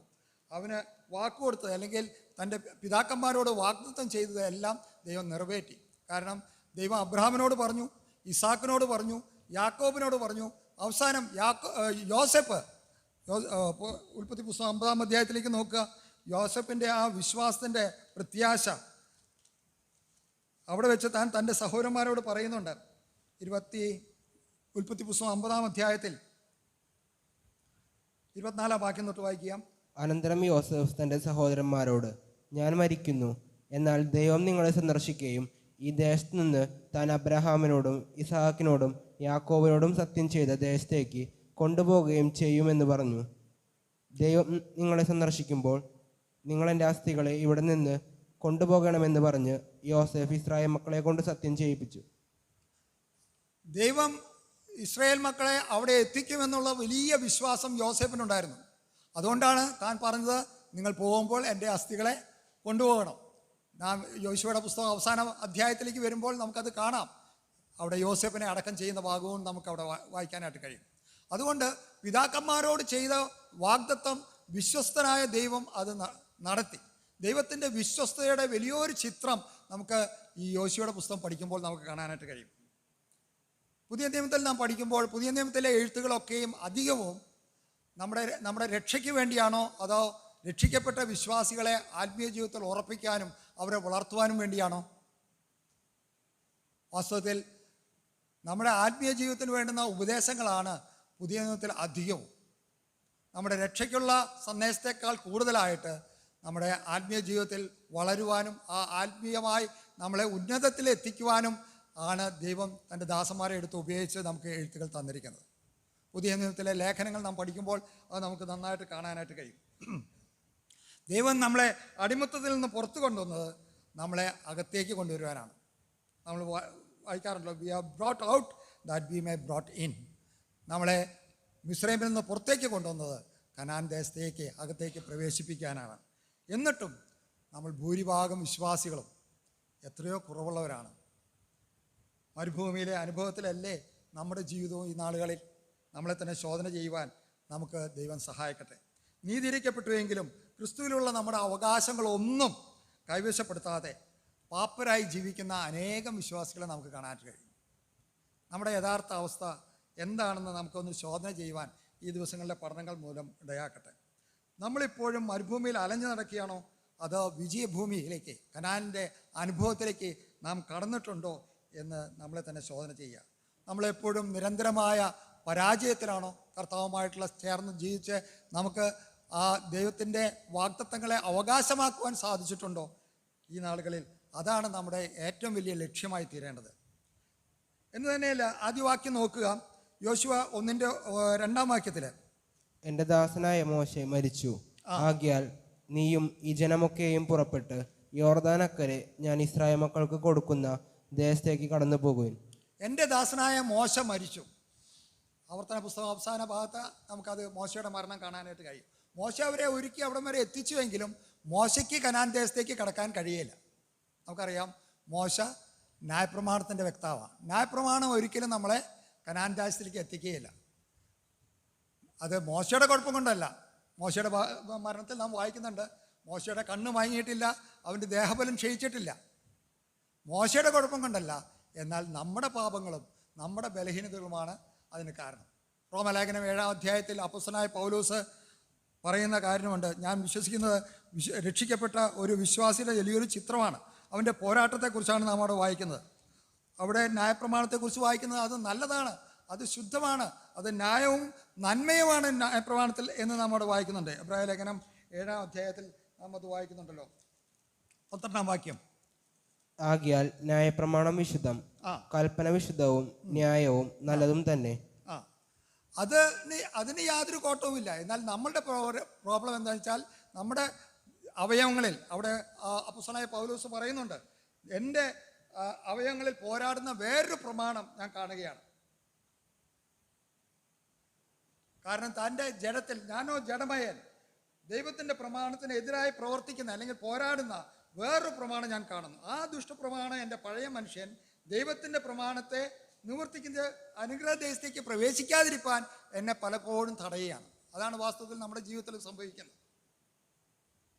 അവന് വാക്കുകൊടുത്തത് അല്ലെങ്കിൽ തൻ്റെ പിതാക്കന്മാരോട് വാഗ്ദത്തം ചെയ്തതെല്ലാം ദൈവം നിറവേറ്റി. കാരണം ദൈവം അബ്രഹാമിനോട് പറഞ്ഞു, ഇസാക്കിനോട് പറഞ്ഞു, യാക്കോബിനോട് പറഞ്ഞു. അവസാനം യോസെഫ്, ഉൽപ്പത്തി പുസ്തകം 50-ാം അധ്യായത്തിലേക്ക് നോക്കുക. യോസെഫിൻ്റെ ആ വിശ്വാസത്തിൻ്റെ പ്രത്യാശ അവിടെ വെച്ച് താൻ തൻ്റെ സഹോദരന്മാരോട് പറയുന്നുണ്ട്. ഉൽപ്പത്തി പുസ്തകം 50-ാം അധ്യായത്തിൽ 24-ാം വാക്യം തൊട്ട് വായിക്കുക. അനന്തരം യോസേഫ് തൻ്റെ സഹോദരന്മാരോട്, ഞാൻ മരിക്കുന്നു, എന്നാൽ ദൈവം നിങ്ങളെ സന്ദർശിക്കുകയും ഈ ദേശത്ത് നിന്ന് താൻ അബ്രഹാമിനോടും ഇസ്ഹാക്കിനോടും യാക്കോബിനോടും സത്യം ചെയ്ത ദേശത്തേക്ക് കൊണ്ടുപോവുകയും ചെയ്യുമെന്ന് പറഞ്ഞു. ദൈവം നിങ്ങളെ സന്ദർശിക്കുമ്പോൾ നിങ്ങളെൻ്റെ അസ്ഥികളെ ഇവിടെ നിന്ന് കൊണ്ടുപോകണമെന്ന് പറഞ്ഞ് യോസേഫ് ഇസ്രായേൽ മക്കളെ കൊണ്ട് സത്യം ചെയ്യിപ്പിച്ചു. ദൈവം ഇസ്രായേൽ മക്കളെ അവിടെ എത്തിക്കുമെന്നുള്ള വലിയ വിശ്വാസം യോസേഫിനുണ്ടായിരുന്നു. അതുകൊണ്ടാണ് താൻ പറഞ്ഞത്, നിങ്ങൾ പോകുമ്പോൾ എൻ്റെ അസ്ഥികളെ കൊണ്ടുപോകണം. നാം യോശുവയുടെ പുസ്തകം അവസാന അധ്യായത്തിലേക്ക് വരുമ്പോൾ നമുക്കത് കാണാം. അവിടെ യോസേഫിനെ അടക്കം ചെയ്യുന്ന ഭാഗവും നമുക്കവിടെ വായിക്കാനായിട്ട് കഴിയും. അതുകൊണ്ട് പിതാക്കന്മാരോട് ചെയ്ത വാഗ്ദത്തം വിശ്വസ്തനായ ദൈവം അത് നടത്തി. ദൈവത്തിൻ്റെ വിശ്വസ്തയുടെ വലിയൊരു ചിത്രം നമുക്ക് ഈ യോശുവയുടെ പുസ്തകം പഠിക്കുമ്പോൾ നമുക്ക് കാണാനായിട്ട് കഴിയും. പുതിയ നിയമത്തിൽ നാം പഠിക്കുമ്പോൾ പുതിയ നിയമത്തിലെ എഴുത്തുകളൊക്കെയും അധികവും നമ്മുടെ രക്ഷയ്ക്ക് വേണ്ടിയാണോ അതോ രക്ഷിക്കപ്പെട്ട വിശ്വാസികളെ ആത്മീയ ജീവിതത്തിൽ ഉറപ്പിക്കാനും അവരെ വളർത്തുവാനും വേണ്ടിയാണോ? വാസ്തവത്തിൽ നമ്മുടെ ആത്മീയ ജീവിതത്തിന് വേണ്ടുന്ന ഉപദേശങ്ങളാണ് പുതിയ നിയമത്തിൽ അധികവും. നമ്മുടെ രക്ഷയ്ക്കുള്ള സന്ദേശത്തെക്കാൾ കൂടുതലായിട്ട് നമ്മുടെ ആത്മീയ ജീവിതത്തിൽ വളരുവാനും ആ ആത്മീയമായി നമ്മളെ ഉന്നതത്തിലെത്തിക്കുവാനും ആണ് ദൈവം തൻ്റെ ദാസന്മാരെ എടുത്ത് ഉപയോഗിച്ച് നമുക്ക് എഴുത്തുകൾ തന്നിരിക്കുന്നത്. പുതിയ നിയമത്തിലെ ലേഖനങ്ങൾ നാം പഠിക്കുമ്പോൾ അത് നമുക്ക് നന്നായിട്ട് കാണാനായിട്ട് കഴിയും. ദൈവം നമ്മളെ അടിമത്തത്തിൽ നിന്ന് പുറത്തു കൊണ്ടുവന്നത് നമ്മളെ അകത്തേക്ക് കൊണ്ടുവരുവാനാണ്. നമ്മൾ വായിക്കാറുണ്ടല്ലോ, we are brought out that we may brought in. നമ്മളെ മിസ്രൈമിൽ നിന്ന് പുറത്തേക്ക് കൊണ്ടുവന്നത് കനാൻ ദേശത്തേക്ക് അകത്തേക്ക് പ്രവേശിപ്പിക്കാനാണ്. എന്നിട്ടും നമ്മൾ ഭൂരിഭാഗം വിശ്വാസികളും എത്രയോ കുറവുള്ളവരാണ്. മരുഭൂമിയിലെ അനുഭവത്തിലല്ലേ നമ്മുടെ ജീവിതവും ഈ നാളുകളിൽ? നമ്മളെ തന്നെ ശോധന ചെയ്യുവാൻ നമുക്ക് ദൈവം സഹായിക്കട്ടെ. നീതിയിരിക്കപ്പെട്ടുവെങ്കിലും ക്രിസ്തുവിലുള്ള നമ്മുടെ അവകാശങ്ങളൊന്നും കൈവശപ്പെടുത്താതെ പാപ്പരായി ജീവിക്കുന്ന അനേകം വിശ്വാസികളെ നമുക്ക് കാണാനായിട്ട് കഴിയും. നമ്മുടെ യഥാർത്ഥ അവസ്ഥ എന്താണെന്ന് നമുക്കൊന്ന് ശോധന ചെയ്യുവാൻ ഈ ദിവസങ്ങളിലെ പഠനങ്ങൾ മൂലം ഇടയാക്കട്ടെ. നമ്മളിപ്പോഴും മരുഭൂമിയിൽ അലഞ്ഞു നടക്കുകയാണോ അതോ വിജയഭൂമിയിലേക്ക്, കനാനിൻ്റെ അനുഭവത്തിലേക്ക് നാം കടന്നിട്ടുണ്ടോ എന്ന് നമ്മളെ തന്നെ ശോധന ചെയ്യുക. നമ്മളെപ്പോഴും നിരന്തരമായ പരാജയത്തിലാണോ? കർത്താവുമായിട്ടുള്ള ചേർന്ന് ജീവിച്ച് നമുക്ക് ആ ദൈവത്തിൻ്റെ വാഗ്ദത്തങ്ങളെ അവകാശമാക്കുവാൻ സാധിച്ചിട്ടുണ്ടോ ഈ നാളുകളിൽ? അതാണ് നമ്മുടെ ഏറ്റവും വലിയ ലക്ഷ്യമായി തീരേണ്ടത് എന്ന് തന്നെയല്ല. ആദ്യ വാക്യം നോക്കുക, യോശുവ 1:2 വാക്യത്തിൽ, എൻ്റെ ദാസനായ മോശെ മരിച്ചു, ആകയാൽ നീയും ഈ ജനമൊക്കെയും പുറപ്പെട്ട് യോർദാനക്കരെ ഞാൻ ഇസ്രായേൽ മക്കൾക്ക് കൊടുക്കുന്ന ദേശത്തേക്ക് കടന്നു പോകുവിൻ. എൻ്റെ ദാസനായ മോശ മരിച്ചു. ആവർത്തന പുസ്തകം അവസാന ഭാഗത്ത് നമുക്കത് മോശയുടെ മരണം കാണാനായിട്ട് കഴിയും. മോശ അവരെ ഒരുക്കി അവിടം വരെ എത്തിച്ചുവെങ്കിലും മോശയ്ക്ക് കനാൻ ദേശത്തേക്ക് കടക്കാൻ കഴിയില്ല. നമുക്കറിയാം, മോശ ന്യായപ്രമാണത്തിൻ്റെ വ്യക്താവാണ്. ന്യായപ്രമാണം ഒരിക്കലും നമ്മളെ കനാൻ ദേശത്തിലേക്ക് എത്തിക്കുകയില്ല. അത് മോശയുടെ കുഴപ്പം കൊണ്ടല്ല. മോശയുടെ മരണത്തിൽ നാം വായിക്കുന്നുണ്ട്, മോശയുടെ കണ്ണ് മയങ്ങിയിട്ടില്ല, അവൻ്റെ ദേഹബലം ക്ഷയിച്ചിട്ടില്ല. മോശയുടെ കുഴപ്പം കൊണ്ടല്ല, എന്നാൽ നമ്മുടെ പാപങ്ങളും നമ്മുടെ ബലഹീനതകളുമാണ് അതിന് കാരണം. റോമലേഖനം 7-ാം അധ്യായത്തിൽ അപ്പോസ്തലനായ പൗലോസ് പറയുന്ന കാര്യമുണ്ട്. ഞാൻ വിശ്വസിക്കുന്നത് രക്ഷിക്കപ്പെട്ട ഒരു വിശ്വാസിയുടെ വലിയൊരു ചിത്രമാണ്. അവൻ്റെ പോരാട്ടത്തെക്കുറിച്ചാണ് നാം അവിടെ വായിക്കുന്നത്. അവിടെ ന്യായപ്രമാണത്തെക്കുറിച്ച് വായിക്കുന്നത് അത് നല്ലതാണ്, അത് ശുദ്ധമാണ്, അത് ന്യായവും നന്മയുമാണ് ന്യായപ്രമാണത്തിൽ എന്ന് നാം അവിടെ വായിക്കുന്നുണ്ട്. എബ്രായ ലേഖനം 7-ാം അധ്യായത്തിൽ നാം അത് വായിക്കുന്നുണ്ടല്ലോ. 12-ാം വാക്യം. ആകയാൽ ന്യായപ്രമാണം വിശുദ്ധം, കൽപ്പന വിശുദ്ധവും ന്യായവും നല്ലതും തന്നെ. അതിന് യാതൊരു കോട്ടവുമില്ല. എന്നാൽ നമ്മളുടെ പ്രോബ്ലം എന്താണെന്ന് വെച്ചാൽ നമ്മുടെ അവയവങ്ങളിൽ, അവിടെ അപ്പോസ്തലനായ പൗലോസ് പറയുന്നുണ്ട്, എൻ്റെ അവയവങ്ങളിൽ പോരാടുന്ന വേറൊരു പ്രമാണം ഞാൻ കാണുകയാണ്. കാരണം തൻ്റെ ജഡത്തിൽ, ഞാനോ ജഡമയൻ, ദൈവത്തിൻ്റെ പ്രമാണത്തിന് എതിരായി പ്രവർത്തിക്കുന്ന അല്ലെങ്കിൽ പോരാടുന്ന വേറൊരു പ്രമാണം ഞാൻ കാണുന്നു. ആ ദുഷ്ടപ്രമാണം എൻ്റെ പഴയ മനുഷ്യൻ ദൈവത്തിൻ്റെ പ്രമാണത്തെ നിവർത്തിക്കുന്ന അനുഗ്രഹദേശത്തേക്ക് പ്രവേശിക്കാതിരിക്കാൻ എന്നെ പലപ്പോഴും തടയുകയാണ്. അതാണ് വാസ്തവത്തിൽ നമ്മുടെ ജീവിതത്തിൽ സംഭവിക്കുന്നത്.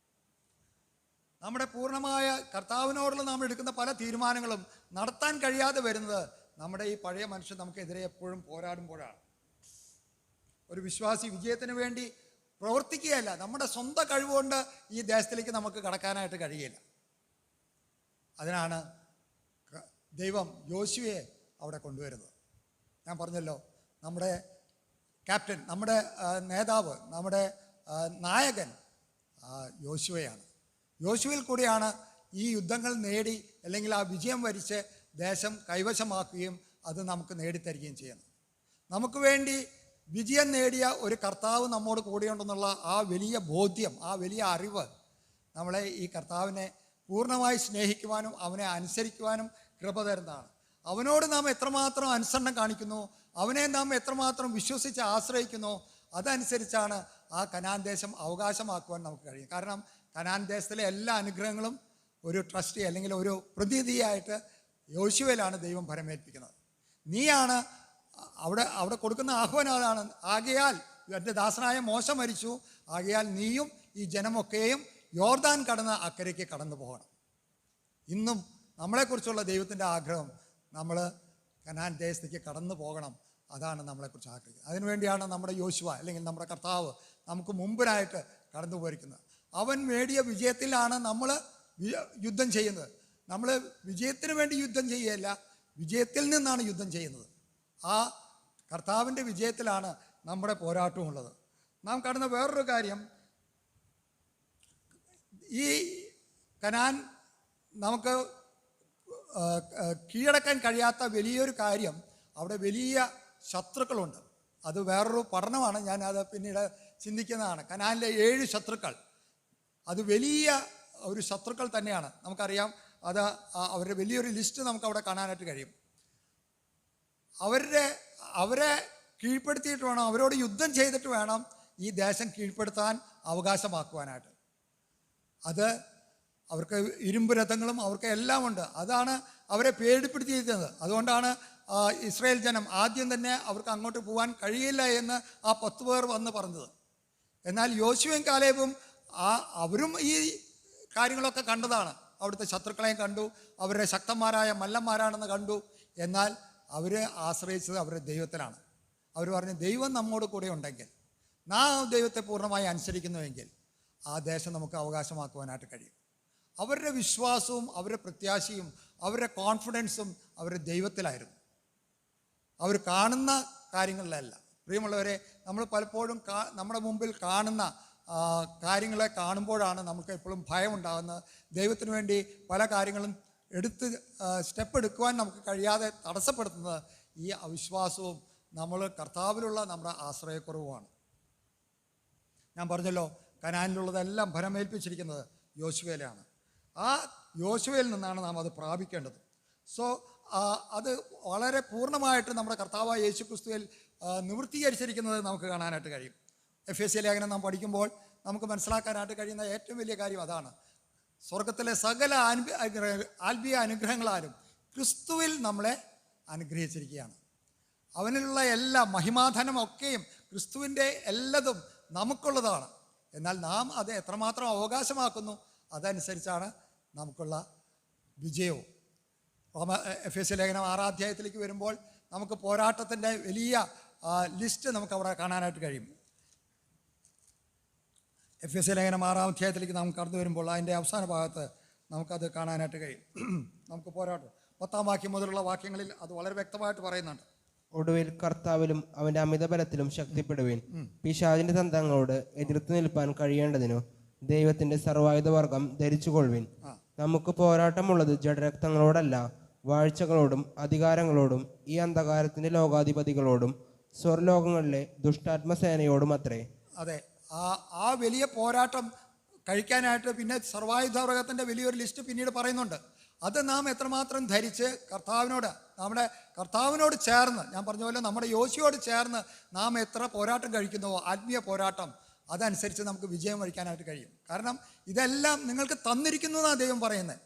നമ്മുടെ പൂർണ്ണമായ കർത്താവിനോടുള്ള നാം എടുക്കുന്ന പല തീരുമാനങ്ങളും നടത്താൻ കഴിയാതെ വരുന്നത് നമ്മുടെ ഈ പഴയ മനുഷ്യൻ നമുക്കെതിരെ എപ്പോഴും പോരാടുമ്പോഴാണ്. ഒരു വിശ്വാസി വിജയത്തിന് വേണ്ടി പ്രവർത്തിക്കുകയല്ല, നമ്മുടെ സ്വന്തം കഴിവുകൊണ്ട് ഈ ദേശത്തിലേക്ക് നമുക്ക് കടക്കാനായിട്ട് കഴിയില്ല. അതിനാണ് ദൈവം യോശുവയെ അവിടെ കൊണ്ടുവരുന്നത്. ഞാൻ പറഞ്ഞല്ലോ, നമ്മുടെ ക്യാപ്റ്റൻ, നമ്മുടെ നേതാവ്, നമ്മുടെ നായകൻ യോശുവയാണ്. യോശുവയിൽ കൂടിയാണ് ഈ യുദ്ധങ്ങൾ നേടി അല്ലെങ്കിൽ ആ വിജയം വരിച്ച് ദേശം കൈവശമാക്കുകയും അത് നമുക്ക് നേടിത്തരികയും ചെയ്യുന്നത്. നമുക്ക് വേണ്ടി വിജയം നേടിയ ഒരു കർത്താവ് നമ്മോട് കൂടെയുണ്ടെന്നുള്ള ആ വലിയ ബോധ്യം, ആ വലിയ അറിവ് നമ്മളെ ഈ കർത്താവിനെ പൂർണ്ണമായി സ്നേഹിക്കുവാനും അവനെ അനുസരിക്കുവാനും കൃപ തരുന്നതാണ്. അവനോട് നാം എത്രമാത്രം അനുസരണം കാണിക്കുന്നു, അവനെ നാം എത്രമാത്രം വിശ്വസിച്ച് ആശ്രയിക്കുന്നു, അതനുസരിച്ചാണ് ആ കനാൻ ദേശം അവകാശമാക്കുവാൻ നമുക്ക് കഴിയും. കാരണം കനാൻ ദേശത്തിലെ എല്ലാ അനുഗ്രഹങ്ങളും ഒരു ട്രസ്റ്റി അല്ലെങ്കിൽ ഒരു പ്രതിനിധിയായിട്ട് യോശുവയിലാണ് ദൈവം ഭരമേൽപ്പിക്കുന്നത്. നീയാണ് അവിടെ കൊടുക്കുന്ന ആഹ്വാനം അതാണ്. ആകയാൽ എൻ്റെ ദാസനായ മോശ മരിച്ചു, ആകയാൽ നീയും ഈ ജനമൊക്കെയും യോർദാൻ കടന്ന് അക്കരയ്ക്ക് കടന്നു പോകണം. ഇന്നും നമ്മളെക്കുറിച്ചുള്ള ദൈവത്തിൻ്റെ ആഗ്രഹം നമ്മൾ കനാൻ ദേശത്തേക്ക് കടന്നു പോകണം. അതാണ് നമ്മളെക്കുറിച്ച് ആഗ്രഹിക്കുന്നത്. അതിനുവേണ്ടിയാണ് നമ്മുടെ യോശുവ അല്ലെങ്കിൽ നമ്മുടെ കർത്താവ് നമുക്ക് മുമ്പിനായിട്ട് കടന്നു പോയിരിക്കുന്നത്. അവൻ നേടിയ വിജയത്തിലാണ് നമ്മൾ യുദ്ധം ചെയ്യുന്നത്. നമ്മൾ വിജയത്തിന് വേണ്ടി യുദ്ധം ചെയ്യുകയല്ല, വിജയത്തിൽ നിന്നാണ് യുദ്ധം ചെയ്യുന്നത്. ആ കർത്താവിൻ്റെ വിജയത്തിലാണ് നമ്മുടെ പോരാട്ടമുള്ളത്. നാം കാണുന്ന വേറൊരു കാര്യം, ഈ കനാൻ നമുക്ക് കീഴടക്കാൻ കഴിയാത്ത വലിയൊരു കാര്യം, അവിടെ വലിയ ശത്രുക്കളുണ്ട്. അത് വേറൊരു പഠനമാണ്, ഞാൻ അത് പിന്നീട് ചിന്തിക്കുന്നതാണ്. കനാനിലെ 7 ശത്രുക്കൾ, അത് വലിയ ഒരു ശത്രുക്കൾ തന്നെയാണ്. നമുക്കറിയാം, അത് അവരുടെ വലിയൊരു ലിസ്റ്റ് നമുക്ക് അവിടെ കാണാനായിട്ട് കഴിയും. അവരെ കീഴ്പ്പെടുത്തിയിട്ട് വേണം, അവരോട് യുദ്ധം ചെയ്തിട്ട് വേണം ഈ ദേശം കീഴ്പ്പെടുത്താൻ അവകാശമാക്കുവാനായിട്ട്. അത് അവർക്ക് ഇരുമ്പ് രഥങ്ങളും അവർക്ക് എല്ലാം ഉണ്ട്. അതാണ് അവരെ പേടിപ്പെടുത്തിയിരുന്നത്. അതുകൊണ്ടാണ് ഇസ്രായേൽ ജനം ആദ്യം തന്നെ അവർക്ക് അങ്ങോട്ട് പോകാൻ കഴിയില്ല എന്ന് ആ 10 പേർ വന്ന് പറഞ്ഞത്. എന്നാൽ യോശുവയും കാലേബും അവരും ഈ കാര്യങ്ങളൊക്കെ കണ്ടതാണ്. അവിടുത്തെ ശത്രുക്കളെയും കണ്ടു, അവരുടെ ശക്തന്മാരായ മല്ലന്മാരാണെന്ന് കണ്ടു. എന്നാൽ അവർ ആശ്രയിച്ചത് അവരുടെ ദൈവത്തിലാണ്. അവർ പറഞ്ഞു, ദൈവം നമ്മോട് കൂടെ ഉണ്ടെങ്കിൽ, നാം ദൈവത്തെ പൂർണ്ണമായി അനുസരിക്കുന്നുവെങ്കിൽ ആ ദേശം നമുക്ക് അവകാശമാക്കുവാനായിട്ട് കഴിയും. അവരുടെ വിശ്വാസവും അവരുടെ പ്രത്യാശയും അവരുടെ കോൺഫിഡൻസും അവരുടെ ദൈവത്തിലായിരുന്നു, അവർ കാണുന്ന കാര്യങ്ങളിലല്ല. പ്രിയമുള്ളവരെ, നമ്മൾ പലപ്പോഴും നമ്മുടെ മുമ്പിൽ കാണുന്ന കാര്യങ്ങളെ കാണുമ്പോഴാണ് നമുക്ക് എപ്പോഴും ഭയം ഉണ്ടാകുന്നത്. ദൈവത്തിന് വേണ്ടി പല കാര്യങ്ങളും സ്റ്റെപ്പ് എടുക്കുവാൻ നമുക്ക് കഴിയാതെ തടസ്സപ്പെടുത്തുന്നത് ഈ അവിശ്വാസവും നമ്മൾ കർത്താവിലുള്ള നമ്മുടെ ആശ്രയക്കുറവുമാണ്. ഞാൻ പറഞ്ഞല്ലോ, കനാനിലുള്ളതെല്ലാം ഭരമേൽപ്പിച്ചിരിക്കുന്നത് യോശുവയിലാണ്. ആ യോശുവയിൽ നിന്നാണ് നാം അത് പ്രാപിക്കേണ്ടത്. സോ അത് വളരെ പൂർണ്ണമായിട്ട് നമ്മുടെ കർത്താവായ യേശു ക്രിസ്തുവിൽ നിവൃത്തീകരിച്ചിരിക്കുന്നത് നമുക്ക് കാണാനായിട്ട് കഴിയും. എഫേസ്യ ലേഖനം നാം പഠിക്കുമ്പോൾ നമുക്ക് മനസ്സിലാക്കാനായിട്ട് കഴിയുന്ന ഏറ്റവും വലിയ കാര്യം അതാണ്. സ്വർഗത്തിലെ സകല ആത്മീയ അനുഗ്രഹങ്ങളാലും ക്രിസ്തുവിൽ നമ്മളെ അനുഗ്രഹിച്ചിരിക്കുകയാണ്. അവനിലുള്ള എല്ലാ മഹിമാധനമൊക്കെയും ക്രിസ്തുവിൻ്റെ എല്ലതും നമുക്കുള്ളതാണ്. എന്നാൽ നാം അത് എത്രമാത്രം അവകാശമാക്കുന്നു അതനുസരിച്ചാണ് നമുക്കുള്ള വിജയവും. എഫേസ്യ ലേഖനം 6-ാം അധ്യായത്തിലേക്ക് വരുമ്പോൾ നമുക്ക് പോരാട്ടത്തിൻ്റെ വലിയ ലിസ്റ്റ് നമുക്ക് അവിടെ കാണാനായിട്ട് കഴിയും. എഫേസ്യ ലേഖനം 6-ാം അധ്യായത്തിലേക്ക് നാം കടന്നു വരുമ്പോൾ അതിൻ്റെ അവസാന ഭാഗത്ത് നമുക്കത് കാണാനായിട്ട് കഴിയും. നമുക്ക് പോരാട്ടം 10-ാം വാക്യം മുതലുള്ള വാക്യങ്ങളിൽ അത് വളരെ വ്യക്തമായിട്ട് പറയുന്നുണ്ട്. ഒടുവിൽ കർത്താവിലും അവന്റെ അമിതബലത്തിലും ശക്തിപ്പെടുവിൻ. പിശാചിന്റെ തന്ത്രങ്ങളോട് എതിർത്ത് നിൽപ്പാൻ കഴിയേണ്ടതിനു ദൈവത്തിന്റെ സർവായുധവർഗം ധരിച്ചുകൊള്ളുവിൻ. നമുക്ക് പോരാട്ടമുള്ളത് ജഡരക്തങ്ങളോടല്ല, വാഴ്ചകളോടും അധികാരങ്ങളോടും ഈ അന്ധകാരത്തിന്റെ ലോകാധിപതികളോടും സ്വർലോകങ്ങളിലെ ദുഷ്ടാത്മസേനയോടും അത്രേ. അതെ, ആ വലിയ പോരാട്ടം കഴിക്കാനായിട്ട് പിന്നെ സർവായുധവർഗത്തിൻ്റെ വലിയൊരു ലിസ്റ്റ് പിന്നീട് പറയുന്നുണ്ട്. അത് നാം എത്രമാത്രം ധരിച്ച് നമ്മുടെ കർത്താവിനോട് ചേർന്ന്, ഞാൻ പറഞ്ഞ പോലെ നമ്മുടെ യോശുവയോട് ചേർന്ന് നാം എത്ര പോരാട്ടം കഴിക്കുന്നുവോ, ആത്മീയ പോരാട്ടം, അതനുസരിച്ച് നമുക്ക് വിജയം വരിക്കാനായിട്ട് കഴിയും. കാരണം ഇതെല്ലാം നിങ്ങൾക്ക് തന്നിരിക്കുന്നു എന്നാണ് ദൈവം പറയുന്നത്.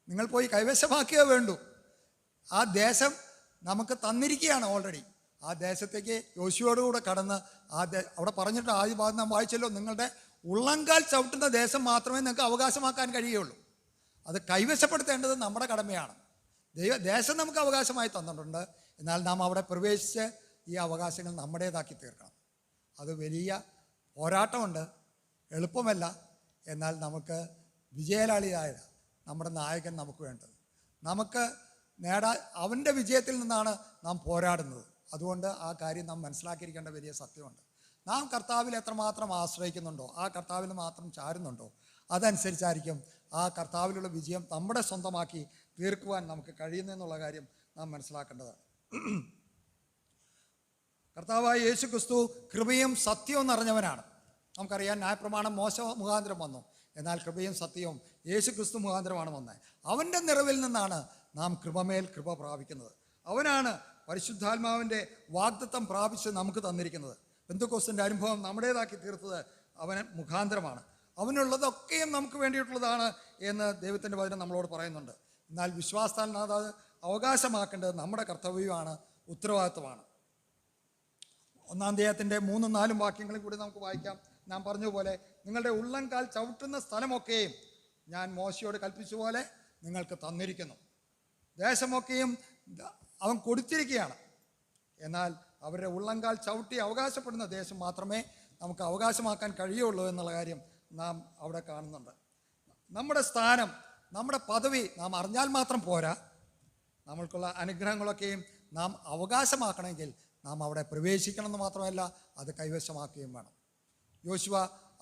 നിങ്ങൾ പോയി കൈവശമാക്കിയേ വേണ്ടൂ. ആ ദേശം നമുക്ക് തന്നിരിക്കുകയാണ് ഓൾറെഡി. ആ ദേശത്തേക്ക് യോശുവയോടുകൂടെ കടന്ന് അവിടെ പറഞ്ഞിട്ട് ആദ്യ ഭാഗം നാം വായിച്ചല്ലോ, നിങ്ങളുടെ ഉള്ളങ്കാൽ ചവിട്ടുന്ന ദേശം മാത്രമേ നിങ്ങൾക്ക് അവകാശമാക്കാൻ കഴിയുള്ളൂ. അത് കൈവശപ്പെടുത്തേണ്ടത് നമ്മുടെ കടമയാണ്. ദേശം നമുക്ക് അവകാശമായി തന്നിട്ടുണ്ട്. എന്നാൽ നാം അവിടെ പ്രവേശിച്ച് ഈ അവകാശങ്ങൾ നമ്മുടേതാക്കി തീർക്കണം. അത് വലിയ പോരാട്ടമുണ്ട്, എളുപ്പമല്ല. എന്നാൽ നമുക്ക് വിജയലാളിയായ നമ്മുടെ നായകൻ നമുക്ക് വേണ്ടത്. നമുക്ക് അവൻ്റെ വിജയത്തിൽ നിന്നാണ് നാം പോരാടുന്നത്. അതുകൊണ്ട് ആ കാര്യം നാം മനസ്സിലാക്കിയിരിക്കേണ്ട വലിയ സത്യമുണ്ട്. നാം കർത്താവിൽ എത്രമാത്രം ആശ്രയിക്കുന്നുണ്ടോ, ആ കർത്താവിൽ മാത്രം ചാരുന്നുണ്ടോ, അതനുസരിച്ചായിരിക്കും ആ കർത്താവിലുള്ള വിജയം നമ്മുടെ സ്വന്തമാക്കി തീർക്കുവാൻ നമുക്ക് കഴിയുന്നെന്നുള്ള കാര്യം നാം മനസ്സിലാക്കേണ്ടതാണ്. കർത്താവായ യേശു ക്രിസ്തു കൃപയും സത്യവും നിറഞ്ഞവനാണ്. നമുക്കറിയാം, ന്യായപ്രമാണം മോശ മുഖാന്തരം വന്നു. എന്നാൽ കൃപയും സത്യവും യേശു ക്രിസ്തു മുഖാന്തരമാണ് വന്നത്. അവൻ്റെ നിറവിൽ നിന്നാണ് നാം കൃപമേൽ കൃപ പ്രാപിക്കുന്നത്. അവനാണ് പരിശുദ്ധാത്മാവിൻ്റെ വാഗ്ദത്തം പ്രാപിച്ച് നമുക്ക് തന്നിരിക്കുന്നത്. പെന്തക്കോസ്തിൻ്റെ അനുഭവം നമ്മുടേതാക്കി തീർത്തത് അവൻ മുഖാന്തരമാണ്. അവനുള്ളതൊക്കെയും നമുക്ക് വേണ്ടിയിട്ടുള്ളതാണ് എന്ന് ദൈവത്തിൻ്റെ വചനം നമ്മളോട് പറയുന്നുണ്ട്. എന്നാൽ വിശ്വാസത്താൽ അത് അവകാശമാക്കേണ്ടത് നമ്മുടെ കർത്തവ്യമാണ്, ഉത്തരവാദിത്വമാണ്. 1-ാം അധ്യായത്തിൻ്റെ 3-4 വാക്യങ്ങളിൽ കൂടി നമുക്ക് വായിക്കാം. ഞാൻ പറഞ്ഞതുപോലെ, നിങ്ങളുടെ ഉള്ളംകാൽ ചവിട്ടുന്ന സ്ഥലമൊക്കെയും ഞാൻ മോശയോട് കൽപ്പിച്ച പോലെ നിങ്ങൾക്ക് തന്നിരിക്കുന്നു. ദേശമൊക്കെയും അവൻ കൊടുത്തിരിക്കുകയാണ്. എന്നാൽ അവരുടെ ഉള്ളംകാൽ ചവിട്ടി അവകാശപ്പെടുന്ന ദേശം മാത്രമേ നമുക്ക് അവകാശമാക്കാൻ കഴിയുള്ളൂ എന്നുള്ള കാര്യം നാം അവിടെ കാണുന്നുണ്ട്. നമ്മുടെ സ്ഥാനം, നമ്മുടെ പദവി നാം അറിഞ്ഞാൽ മാത്രം പോരാ. നമ്മൾക്കുള്ള അനുഗ്രഹങ്ങളൊക്കെയും നാം അവകാശമാക്കണമെങ്കിൽ നാം അവിടെ പ്രവേശിക്കണമെന്ന് മാത്രമല്ല, അത് കൈവശമാക്കുകയും വേണം. യോശുവ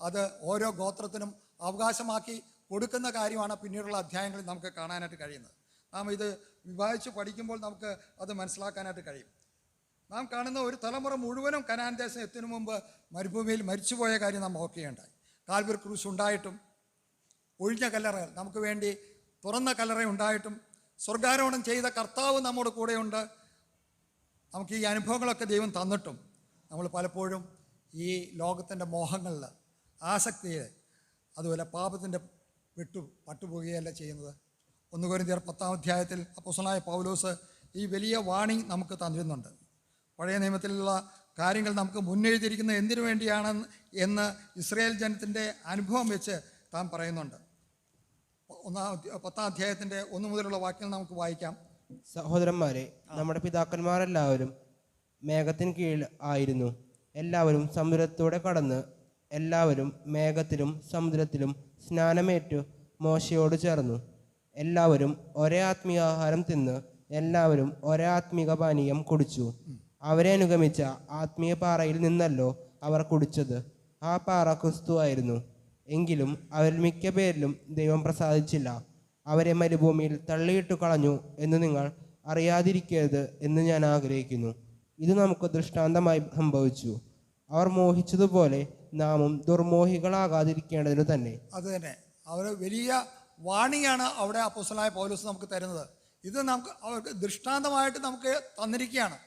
അത് ഓരോ ഗോത്രത്തിനും അവകാശമാക്കി കൊടുക്കുന്ന കാര്യമാണ് പിന്നീടുള്ള അധ്യായങ്ങളിൽ നമുക്ക് കാണാനായിട്ട് കഴിയുന്നത്. നാം ഇത് വിഭാഗിച്ച് പഠിക്കുമ്പോൾ നമുക്ക് അത് മനസ്സിലാക്കാനായിട്ട് കഴിയും. നാം കാണുന്ന ഒരു തലമുറ മുഴുവനും കനാൻ ദേശം എത്തുന്നതിന് മുമ്പ് മരുഭൂമിയിൽ മരിച്ചുപോയ കാര്യം നാം ഓർക്കുകയുണ്ടായി. കാൽവരി ക്രൂശ് ഉണ്ടായിട്ടും, ഒഴിഞ്ഞ കല്ലറകൾ നമുക്ക് വേണ്ടി തുറന്ന കല്ലറ ഉണ്ടായിട്ടും, സ്വർഗാരോഹണം ചെയ്ത കർത്താവ് നമ്മുടെ കൂടെയുണ്ട്. നമുക്ക് ഈ അനുഭവങ്ങളൊക്കെ ദൈവം തന്നിട്ടും നമ്മൾ പലപ്പോഴും ഈ ലോകത്തിൻ്റെ മോഹങ്ങളിൽ, ആസക്തിയിൽ, അതുപോലെ പാപത്തിൻ്റെ പട്ടുപോകുകയല്ല ചെയ്യുന്നത്. 1 കൊരിന്ത്യർ 10-ാം അധ്യായത്തിൽ അപ്പോസ്തലനായ പൗലോസ് ഈ വലിയ വാണിംഗ് നമുക്ക് തന്നിരുന്നുണ്ട്. പഴയ നിയമത്തിലുള്ള കാര്യങ്ങൾ നമുക്ക് മുന്നെഴുതിയിരിക്കുന്ന എന്തിനു വേണ്ടിയാണ് എന്ന് ഇസ്രായേൽ ജനത്തിൻ്റെ അനുഭവം വെച്ച് താൻ പറയുന്നുണ്ട്. 10-ാം അധ്യായത്തിൻ്റെ 1 മുതലുള്ള വാക്യങ്ങൾ നമുക്ക് വായിക്കാം. സഹോദരന്മാരെ, നമ്മുടെ പിതാക്കന്മാരെല്ലാവരും മേഘത്തിന് കീഴിൽ ആയിരുന്നു. എല്ലാവരും സമുദ്രത്തൂടെ കടന്ന് എല്ലാവരും മേഘത്തിലും സമുദ്രത്തിലും സ്നാനമേറ്റു മോശയോട് ചേർന്നു. എല്ലാവരും ഒരേ ആത്മീയാഹാരം തിന്ന് എല്ലാവരും ഒരേ ആത്മീക പാനീയം കുടിച്ചു. അവരെ അനുഗമിച്ച ആത്മീയ പാറയിൽ നിന്നല്ലോ അവർ കുടിച്ചത്. ആ പാറ ക്രിസ്തു ആയിരുന്നു. എങ്കിലും അവരിൽ മിക്ക പേരിലും ദൈവം പ്രസാദിച്ചില്ല. അവരെ മരുഭൂമിയിൽ തള്ളിയിട്ടു കളഞ്ഞു എന്ന് നിങ്ങൾ അറിയാതിരിക്കരുത് എന്ന് ഞാൻ ആഗ്രഹിക്കുന്നു. ഇത് നമുക്ക് ദൃഷ്ടാന്തമായി സംഭവിച്ചു. അവർ മോഹിച്ചതുപോലെ നാമും ദുർമോഹികളാകാതിരിക്കേണ്ടതിനു തന്നെ. അത് തന്നെ, അവർ വലിയ വാണിയാണ് അവിടെ അപ്പോസ്തലനായ പൗലോസ് നമുക്ക് തരുന്നത്. ഇത് നമുക്ക് അവർക്ക് ദൃഷ്ടാന്തമായിട്ട് നമുക്ക് തന്നിരിക്കുകയാണ്.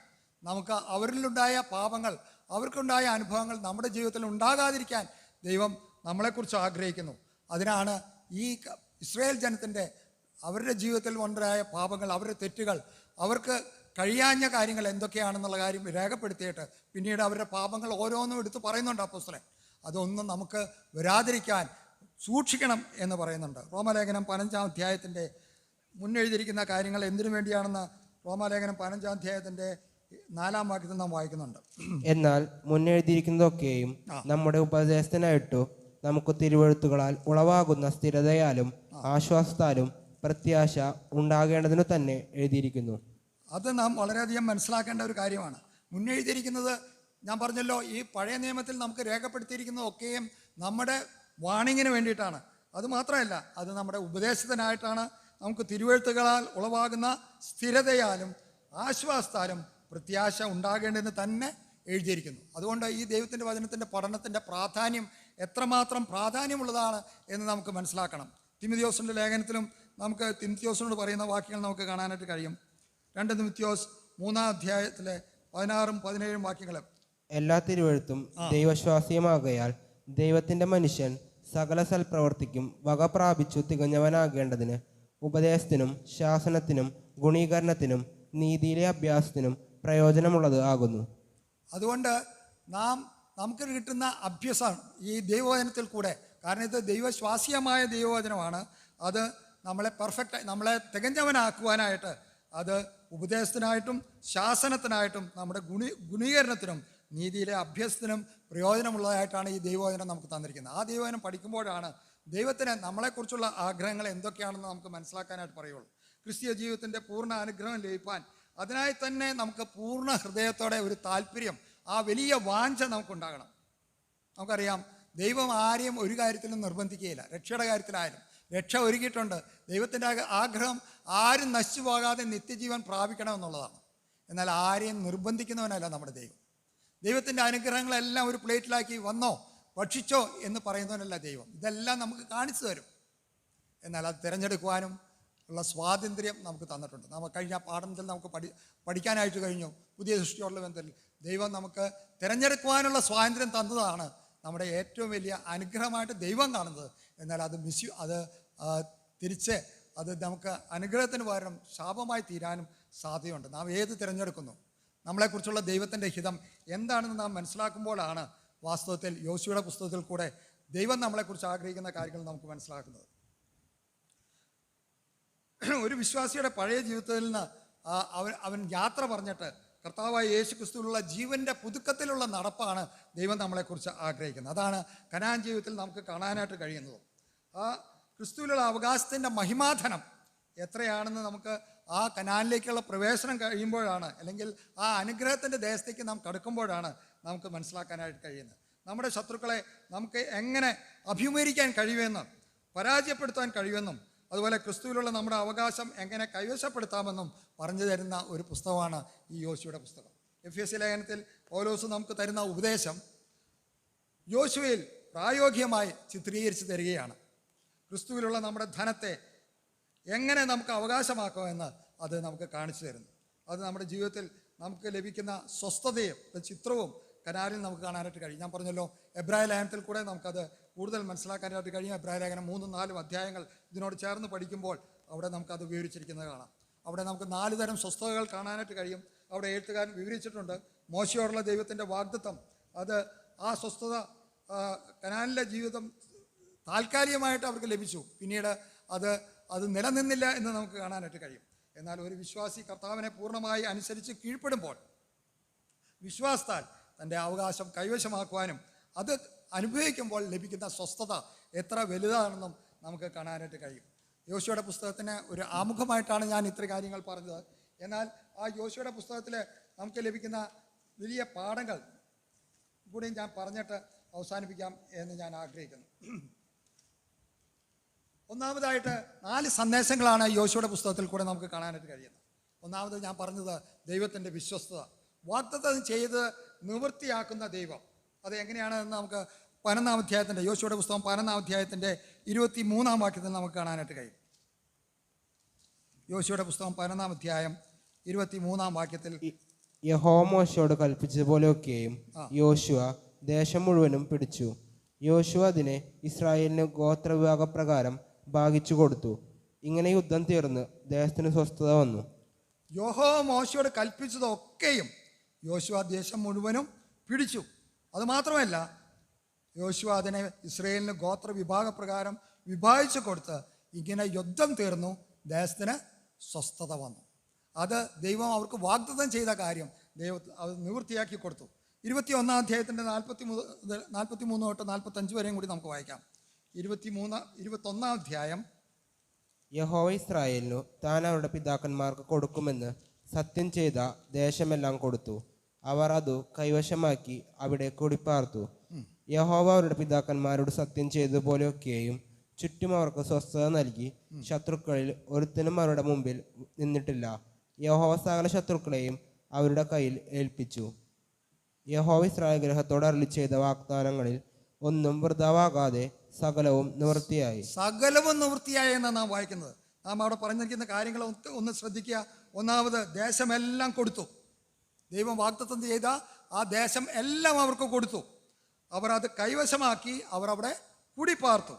നമുക്ക് അവരിലുണ്ടായ പാപങ്ങൾ, അവർക്കുണ്ടായ അനുഭവങ്ങൾ നമ്മുടെ ജീവിതത്തിൽ ഉണ്ടാകാതിരിക്കാൻ ദൈവം നമ്മളെക്കുറിച്ച് ആഗ്രഹിക്കുന്നു. അതിനാണ് ഈ ഇസ്രായേൽ ജനത്തിൻ്റെ അവരുടെ ജീവിതത്തിൽ ഉണ്ടായ പാപങ്ങൾ, അവരുടെ തെറ്റുകൾ, അവർക്ക് കഴിയാഞ്ഞ കാര്യങ്ങൾ എന്തൊക്കെയാണെന്നുള്ള കാര്യം രേഖപ്പെടുത്തിയിട്ട് പിന്നീട് അവരുടെ പാപങ്ങൾ ഓരോന്നും എടുത്ത് പറയുന്നുണ്ട് അപ്പോസ്തലൻ. അതൊന്നും നമുക്ക് വരാതിരിക്കാൻ സൂക്ഷിക്കണം എന്ന് പറയുന്നുണ്ട്. റോമാലേഖനം 15-ാം അധ്യായത്തിൻ്റെ മുന്നെഴുതിയിരിക്കുന്ന കാര്യങ്ങൾ എന്തിനു വേണ്ടിയാണെന്ന് റോമാലേഖനം 15-ാം അധ്യായത്തിൻ്റെ 4-ാം വാക്യത്തിൽ നാം വായിക്കുന്നുണ്ട്. എന്നാൽ മുന്നെഴുതിയിരിക്കുന്നതൊക്കെയും നമ്മുടെ ഉപദേശത്തിനായിട്ടു നമുക്ക് തിരുവെഴുത്തുകളാൽ ഉളവാകുന്ന സ്ഥിരതയാലും ആശ്വാസത്താലും പ്രത്യാശ ഉണ്ടാകേണ്ടതിനു തന്നെ എഴുതിയിരിക്കുന്നു. അത് നാം വളരെയധികം മനസ്സിലാക്കേണ്ട ഒരു കാര്യമാണ്. മുന്നെഴുതിയിരിക്കുന്നത് ഞാൻ പറഞ്ഞല്ലോ, ഈ പഴയ നിയമത്തിൽ നമുക്ക് രേഖപ്പെടുത്തിയിരിക്കുന്നതൊക്കെയും നമ്മുടെ വാണിങ്ങിന് വേണ്ടിയിട്ടാണ്. അതുമാത്രമല്ല, അത് നമ്മുടെ ഉപദേശത്തിനായിട്ടാണ്. നമുക്ക് തിരുവെഴുത്തുകളാൽ ഉളവാകുന്ന സ്ഥിരതയാലും ആശ്വാസത്താലും പ്രത്യാശ ഉണ്ടാകേണ്ടതിന് തന്നെ എഴുതിയിരിക്കുന്നു. അതുകൊണ്ട് ഈ ദൈവത്തിൻ്റെ വചനത്തിൻ്റെ പഠനത്തിൻ്റെ പ്രാധാന്യം എത്രമാത്രം പ്രാധാന്യമുള്ളതാണ് എന്ന് നമുക്ക് മനസ്സിലാക്കണം. തിമോഥെയോസിൻ്റെ ലേഖനത്തിലും നമുക്ക് തിമോഥെയോസിനോട് പറയുന്ന വാക്യങ്ങൾ നമുക്ക് കാണാനായിട്ട് കഴിയും. 2 തിമോഥെയോസ് 3-ാം അധ്യായത്തിലെ 16-ഉം 17-ഉം വാക്യങ്ങൾ. എല്ലാ തിരുവെഴുത്തും ദൈവശ്വാസ്യമാകയാൽ ദൈവത്തിൻ്റെ മനുഷ്യൻ സകല സൽപ്രവർത്തിക്കും വക പ്രാപിച്ചു തികഞ്ഞവനാകേണ്ടതിന് ഉപദേശത്തിനും ശാസനത്തിനും ഗുണീകരണത്തിനും നീതിയിലെ അഭ്യാസത്തിനും പ്രയോജനമുള്ളത് ആകുന്നു. അതുകൊണ്ട് നമുക്ക് കിട്ടുന്ന അഭ്യാസം ഈ ദൈവവചനത്തിൽ കൂടെ, കാരണം ഇത് ദൈവശ്വാസ്യമായ ദൈവവചനമാണ്. അത് നമ്മളെ തികഞ്ഞവനാക്കുവാനായിട്ട്, അത് ഉപദേശത്തിനായിട്ടും ശാസനത്തിനായിട്ടും നമ്മുടെ ഗുണീകരണത്തിനും നീതിയിലെ അഭ്യസത്തിനും പ്രയോജനമുള്ളതായിട്ടാണ് ഈ ദൈവവചനം നമുക്ക് തന്നിരിക്കുന്നത്. ആ ദൈവവചനം പഠിക്കുമ്പോഴാണ് ദൈവത്തിന് നമ്മളെക്കുറിച്ചുള്ള ആഗ്രഹങ്ങൾ എന്തൊക്കെയാണെന്ന് നമുക്ക് മനസ്സിലാക്കാനായിട്ട് പറയുള്ളൂ. ക്രിസ്തീയ ജീവിതത്തിൻ്റെ പൂർണ്ണ അനുഗ്രഹം ലഭിക്കാൻ അതിനായി തന്നെ നമുക്ക് പൂർണ്ണ ഹൃദയത്തോടെ ഒരു താല്പര്യം, ആ വലിയ വാഞ്ച നമുക്കുണ്ടാകണം. നമുക്കറിയാം, ദൈവം ആരെയും ഒരു കാര്യത്തിലും നിർബന്ധിക്കുകയില്ല. രക്ഷയുടെ കാര്യത്തിലായാലും രക്ഷ ഒരുക്കിയിട്ടുണ്ട്. ദൈവത്തിൻ്റെ ആഗ്രഹം ആരും നശിച്ചു പോകാതെ നിത്യജീവൻ പ്രാപിക്കണമെന്നുള്ളതാണ്. എന്നാൽ ആരെയും നിർബന്ധിക്കുന്നവനല്ല നമ്മുടെ ദൈവം. ദൈവത്തിൻ്റെ അനുഗ്രഹങ്ങളെല്ലാം ഒരു പ്ലേറ്റിലാക്കി വന്നോ ഭക്ഷിച്ചോ എന്ന് പറയുന്നവനല്ല ദൈവം. ഇതെല്ലാം നമുക്ക് കാണിച്ചു തരും. എന്നാൽ അത് തിരഞ്ഞെടുക്കുവാനും ഉള്ള സ്വാതന്ത്ര്യം നമുക്ക് തന്നിട്ടുണ്ട്. നമുക്ക് കഴിഞ്ഞ പാഠത്തിൽ നമുക്ക് പഠിക്കാനായിട്ട് കഴിഞ്ഞു. പുതിയ സൃഷ്ടിയോടുള്ള ബന്ധത്തിൽ ദൈവം നമുക്ക് തിരഞ്ഞെടുക്കുവാനുള്ള സ്വാതന്ത്ര്യം തന്നതാണ് നമ്മുടെ ഏറ്റവും വലിയ അനുഗ്രഹമായിട്ട് ദൈവം കാണുന്നത്. എന്നാൽ അത് തിരിച്ച് അത് നമുക്ക് അനുഗ്രഹത്തിന് പകരം ശാപമായി തീരാനും സാധ്യതയുണ്ട്. നാം ഏത് തിരഞ്ഞെടുക്കുന്നു, നമ്മളെക്കുറിച്ചുള്ള ദൈവത്തിൻ്റെ ഹിതം എന്താണെന്ന് നാം മനസ്സിലാക്കുമ്പോഴാണ് വാസ്തവത്തിൽ യോശുവയുടെ പുസ്തകത്തിൽ കൂടെ ദൈവം നമ്മളെക്കുറിച്ച് ആഗ്രഹിക്കുന്ന കാര്യങ്ങൾ നമുക്ക് മനസ്സിലാക്കുന്നത്. ഒരു വിശ്വാസിയുടെ പഴയ ജീവിതത്തിൽ നിന്ന് അവൻ യാത്ര പറഞ്ഞിട്ട് കർത്താവായ യേശു ക്രിസ്തുവിലുള്ള ജീവൻ്റെ പുതുക്കത്തിലുള്ള നടപ്പാണ് ദൈവം നമ്മളെക്കുറിച്ച് ആഗ്രഹിക്കുന്നത്. അതാണ് കനാൻ ജീവിതത്തിൽ നമുക്ക് കാണാനായിട്ട് കഴിയുന്നത്. ആ ക്രിസ്തുവിലുള്ള അവകാശത്തിൻ്റെ മഹിമാധനം എത്രയാണെന്ന് നമുക്ക് ആ കനാനിലേക്കുള്ള പ്രവേശനം കഴിയുമ്പോഴാണ്, അല്ലെങ്കിൽ ആ അനുഗ്രഹത്തിൻ്റെ ദേശത്തേക്ക് നാം കടക്കുമ്പോഴാണ് നമുക്ക് മനസ്സിലാക്കാനായിട്ട് കഴിയുന്നത്. നമ്മുടെ ശത്രുക്കളെ നമുക്ക് എങ്ങനെ അഭിമുഖീകരിക്കാൻ കഴിയുമെന്നും പരാജയപ്പെടുത്താൻ കഴിയുമെന്നും അതുപോലെ ക്രിസ്തുവിലുള്ള നമ്മുടെ അവകാശം എങ്ങനെ കൈവശപ്പെടുത്താമെന്നും പറഞ്ഞു തരുന്ന ഒരു പുസ്തകമാണ് ഈ യോശുവയുടെ പുസ്തകം. എഫെസ്യ ലേഖനത്തിൽ പൗലോസ് നമുക്ക് തരുന്ന ഉപദേശം യോശുവയിൽ പ്രായോഗികമായി ചിത്രീകരിച്ച് തരികയാണ്. ക്രിസ്തുവിലുള്ള നമ്മുടെ ധനത്തെ എങ്ങനെ നമുക്ക് അവകാശമാക്കാമെന്ന് അത് നമുക്ക് കാണിച്ചു തരുന്നു. അത് നമ്മുടെ ജീവിതത്തിൽ നമുക്ക് ലഭിക്കുന്ന സ്വസ്ഥതയും ചിത്രവും കനാലിൽ നമുക്ക് കാണാനായിട്ട് കഴിയും. ഞാൻ പറഞ്ഞല്ലോ, എബ്രായ ലേഖനത്തിൽ കൂടെ നമുക്കത് കൂടുതൽ മനസ്സിലാക്കാനായിട്ട് കഴിയും. എബ്രായ ലേഖനം 3-4 അധ്യായങ്ങൾ ഇതിനോട് ചേർന്ന് പഠിക്കുമ്പോൾ അവിടെ നമുക്കത് വിവരിച്ചിരിക്കുന്നത് കാണാം. അവിടെ നമുക്ക് 4 തരം സ്വസ്ഥതകൾ കാണാനായിട്ട് കഴിയും. അവിടെ എഴുത്തുകാരൻ വിവരിച്ചിട്ടുണ്ട്. മോശയോടുള്ള ദൈവത്തിൻ്റെ വാഗ്ദത്തം, അത് ആ സ്വസ്ഥത കനാനിലെ ജീവിതം താൽക്കാലികമായിട്ട് അവർക്ക് ലഭിച്ചു. പിന്നീട് അത് നിലനിന്നില്ല എന്ന് നമുക്ക് കാണാനായിട്ട് കഴിയും. എന്നാൽ ഒരു വിശ്വാസി കർത്താവിനെ പൂർണ്ണമായി അനുസരിച്ച് കീഴ്പ്പെടുമ്പോൾ വിശ്വാസത്താൽ തൻ്റെ അവകാശം കൈവശമാക്കുവാനും അത് അനുഭവിക്കുമ്പോൾ ലഭിക്കുന്ന സ്വസ്ഥത എത്ര വലുതാണെന്നും നമുക്ക് കാണാനായിട്ട് കഴിയും. യോശുവയുടെ പുസ്തകത്തിന് ഒരു ആമുഖമായിട്ടാണ് ഞാൻ ഇത്ര കാര്യങ്ങൾ പറഞ്ഞത്. എന്നാൽ ആ യോശുവയുടെ പുസ്തകത്തിൽ നമുക്ക് ലഭിക്കുന്ന വലിയ പാഠങ്ങൾ കൂടി ഞാൻ പറഞ്ഞിട്ട് അവസാനിപ്പിക്കാം എന്ന് ഞാൻ ആഗ്രഹിക്കുന്നു. ഒന്നാമതായിട്ട് 4 സന്ദേശങ്ങളാണ് യോശുവയുടെ പുസ്തകത്തിൽ കൂടെ നമുക്ക് കാണാനായിട്ട് കഴിയുന്നത്. ഒന്നാമത് ഞാൻ പറഞ്ഞത് ദൈവത്തിൻ്റെ വിശ്വസ്തത, വാഗ്ദത്തം ചെയ്ത് നിവൃത്തിയാക്കുന്ന ദൈവം. അത് എങ്ങനെയാണെന്ന് നമുക്ക് 15-ാം അധ്യായത്തിൻ്റെ യോശുവയുടെ പുസ്തകം 15-ാം അധ്യായത്തിൻ്റെ 23-ാം വാക്യത്തിൽ നമുക്ക് കാണാനായിട്ട് കഴിയും. യോശുവയുടെ പുസ്തകം 15-ാം അധ്യായം 23-ാം വാക്യത്തിൽ യഹോവ മോശയോട് കൽപ്പിച്ചതുപോലെയൊക്കെയും യോശുവ ദേശം മുഴുവനും പിടിച്ചു. യോശുവ അതിനെ ഇസ്രായേലിന് ഗോത്രവിഭാഗപ്രകാരം ഭാഗിച്ചു കൊടുത്തു. ഇങ്ങനെ യുദ്ധം തീർന്ന് ദേശത്തിന് സ്വസ്ഥത വന്നു. യഹോവ മോശയോട് കൽപ്പിച്ചതൊക്കെയും യോശുവ ദേശം മുഴുവനും പിടിച്ചു. അതുമാത്രമല്ല, യോശുവ അതിനെ ഇസ്രയേലിന് ഗോത്ര വിഭാഗപ്രകാരം വിഭാഗിച്ചു കൊടുത്ത് ഇങ്ങനെ യുദ്ധം തീർന്നു, ദേശത്തിന് സ്വസ്ഥത വന്നു. അത് ദൈവം അവർക്ക് വാഗ്ദത്തം ചെയ്ത കാര്യം ദൈവം അത് നിവൃത്തിയാക്കി കൊടുത്തു. 21 അധ്യായത്തിൻ്റെ 43 തൊട്ട് 45 വരെയും കൂടി നമുക്ക് വായിക്കാം. 21 അധ്യായം. യഹോവ ഇസ്രായേലിനു താൻ അവരുടെ പിതാക്കന്മാർക്ക് കൊടുക്കുമെന്ന് സത്യം ചെയ്ത ദേശമെല്ലാം കൊടുത്തു. അവർ അതു കൈവശമാക്കി അവിടെ കുടിപ്പാർത്തു. യഹോവ അവരുടെ പിതാക്കന്മാരോട് സത്യം ചെയ്തതുപോലെയൊക്കെയും ചുറ്റും അവർക്ക് സ്വസ്ഥത നൽകി. ശത്രുക്കളിൽ ഒരുത്തനും അവരുടെ മുമ്പിൽ നിന്നിട്ടില്ല. യഹോവ സകല ശത്രുക്കളെയും അവരുടെ കയ്യിൽ ഏൽപ്പിച്ചു. യഹോവ ഇസ്രായേൽ ഗൃഹത്തോട് അരുളി ചെയ്ത വാഗ്ദാനങ്ങളിൽ ഒന്നും വൃഥാവാകാതെ സകലവും നിവൃത്തിയായി. സകലവും നിവൃത്തിയായി എന്നാണ് നാം വായിക്കുന്നത്. നാം അവിടെ പറഞ്ഞിരിക്കുന്ന കാര്യങ്ങൾ ഒന്ന് ശ്രദ്ധിക്കുക. ഒന്നാമത്, ദേശമെല്ലാം കൊടുത്തു. ദൈവം വാഗ്ദത്തം ചെയ്ത ആ ദേശം എല്ലാം അവർക്ക് കൊടുത്തു. അവർ അത് കൈവശമാക്കി അവർ അവിടെ കുടിപ്പാർത്തു.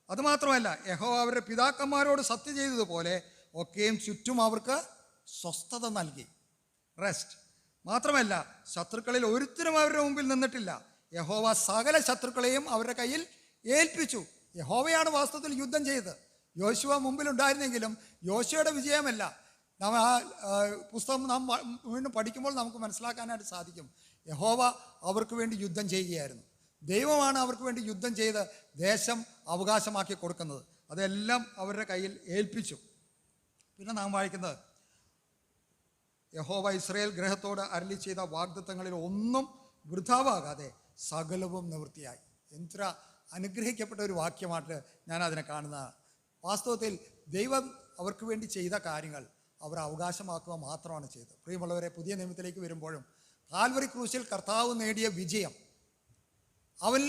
അതുമാത്രമല്ല, യഹോവ അവരുടെ പിതാക്കന്മാരോട് സത്യം ചെയ്തതുപോലെ ഒക്കെയും ചുറ്റും അവർക്ക് സ്വസ്ഥത നൽകി, റെസ്റ്റ്. മാത്രമല്ല, ശത്രുക്കളിൽ ഒരുത്തരും അവരുടെ മുമ്പിൽ നിന്നിട്ടില്ല. യഹോവ സകല ശത്രുക്കളെയും അവരുടെ കയ്യിൽ ഏൽപ്പിച്ചു. യഹോവയാണ് വാസ്തവത്തിൽ യുദ്ധം ചെയ്തത്. യോശുവ മുമ്പിലുണ്ടായിരുന്നെങ്കിലും യോശുവയുടെ വിജയമല്ല. നാം ആ പുസ്തകം നാം വീണ്ടും പഠിക്കുമ്പോൾ നമുക്ക് മനസ്സിലാക്കാനായിട്ട് സാധിക്കും. യഹോവ അവർക്ക് വേണ്ടി യുദ്ധം ചെയ്യുകയായിരുന്നു. ദൈവമാണ് അവർക്ക് വേണ്ടി യുദ്ധം ചെയ്ത് ദേശം അവകാശമാക്കി കൊടുക്കുന്നത്. അതെല്ലാം അവരുടെ കയ്യിൽ ഏൽപ്പിച്ചു. പിന്നെ നാം വായിക്കുന്നത്, യഹോവ ഇസ്രായേൽ ഗൃഹത്തോട് അരുളി ചെയ്ത വാഗ്ദത്തങ്ങളിൽ ഒന്നും വൃഥാവാകാതെ സകലവും നിവൃത്തിയായി. എത്ര അനുഗ്രഹിക്കപ്പെട്ട ഒരു വാക്യമായിട്ട് ഞാൻ അതിനെ കാണുന്നതാണ്. വാസ്തവത്തിൽ ദൈവം അവർക്ക് വേണ്ടി ചെയ്ത കാര്യങ്ങൾ അവർ അവകാശമാക്കുക മാത്രമാണ് ചെയ്തത്. പ്രിയമുള്ളവരെ, പുതിയ നിയമത്തിലേക്ക് വരുമ്പോഴും കാൽവറി ക്രൂശിൽ കർത്താവ് നേടിയ വിജയം, അവൻ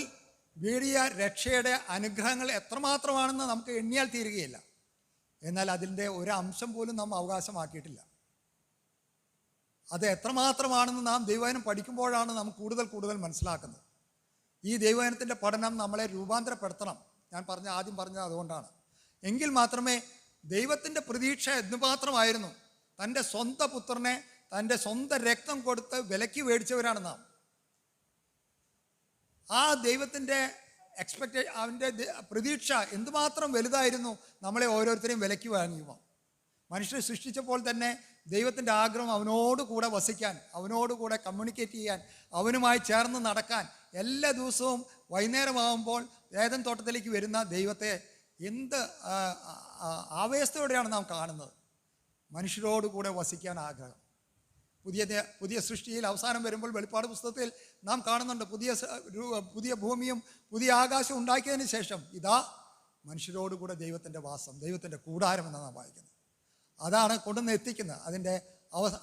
നേടിയ രക്ഷയുടെ അനുഗ്രഹങ്ങൾ എത്രമാത്രമാണെന്ന് നമുക്ക് എണ്ണിയാൽ തീരുകയില്ല. എന്നാൽ അതിൻ്റെ ഒരു അംശം പോലും നാം അവകാശമാക്കിയിട്ടില്ല. അത് എത്രമാത്രമാണെന്ന് നാം ദൈവവചനം പഠിക്കുമ്പോഴാണ് നാം കൂടുതൽ മനസ്സിലാക്കുന്നത്. ഈ ദൈവവചനത്തിൻ്റെ പഠനം നമ്മളെ രൂപാന്തരപ്പെടുത്തണം. ഞാൻ ആദ്യം പറഞ്ഞത് അതുകൊണ്ടാണ്. എങ്കിൽ മാത്രമേ ദൈവത്തിൻ്റെ പ്രതീക്ഷ എന്തുമാത്രമായിരുന്നു. തൻ്റെ സ്വന്തം പുത്രനെ തൻ്റെ സ്വന്തം രക്തം കൊടുത്ത് വിലയ്ക്ക് മേടിച്ചവരാണ് നാം. ആ ദൈവത്തിൻ്റെ അവൻ്റെ പ്രതീക്ഷ എന്തുമാത്രം വലുതായിരുന്നു. നമ്മളെ ഓരോരുത്തരെയും വിലയ്ക്ക് വാങ്ങിയുമോ. മനുഷ്യരെ സൃഷ്ടിച്ചപ്പോൾ തന്നെ ദൈവത്തിൻ്റെ ആഗ്രഹം അവനോട് കൂടെ വസിക്കാൻ, അവനോട് കൂടെ കമ്മ്യൂണിക്കേറ്റ് ചെയ്യാൻ, അവനുമായി ചേർന്ന് നടക്കാൻ. എല്ലാ ദിവസവും വൈകുന്നേരമാകുമ്പോൾ ഏദൻ തോട്ടത്തിലേക്ക് വരുന്ന ദൈവത്തെ എന്ത് ആവേശത്തോടെയാണ് നാം കാണുന്നത്. മനുഷ്യരോട് കൂടെ വസിക്കാൻ ആഗ്രഹം. പുതിയ സൃഷ്ടിയിൽ അവസാനം വരുമ്പോൾ വെളിപ്പാട് പുസ്തകത്തിൽ നാം കാണുന്നുണ്ട്, പുതിയ ഭൂമിയും പുതിയ ആകാശവും ഉണ്ടാക്കിയതിന് ശേഷം ഇതാ മനുഷ്യരോട് കൂടെ ദൈവത്തിൻ്റെ വാസം, ദൈവത്തിൻ്റെ കൂടാരം എന്ന് നാം വായിക്കുന്നത്. അതാണ് കൊണ്ടുവന്ന് എത്തിക്കുന്നത്. അതിൻ്റെ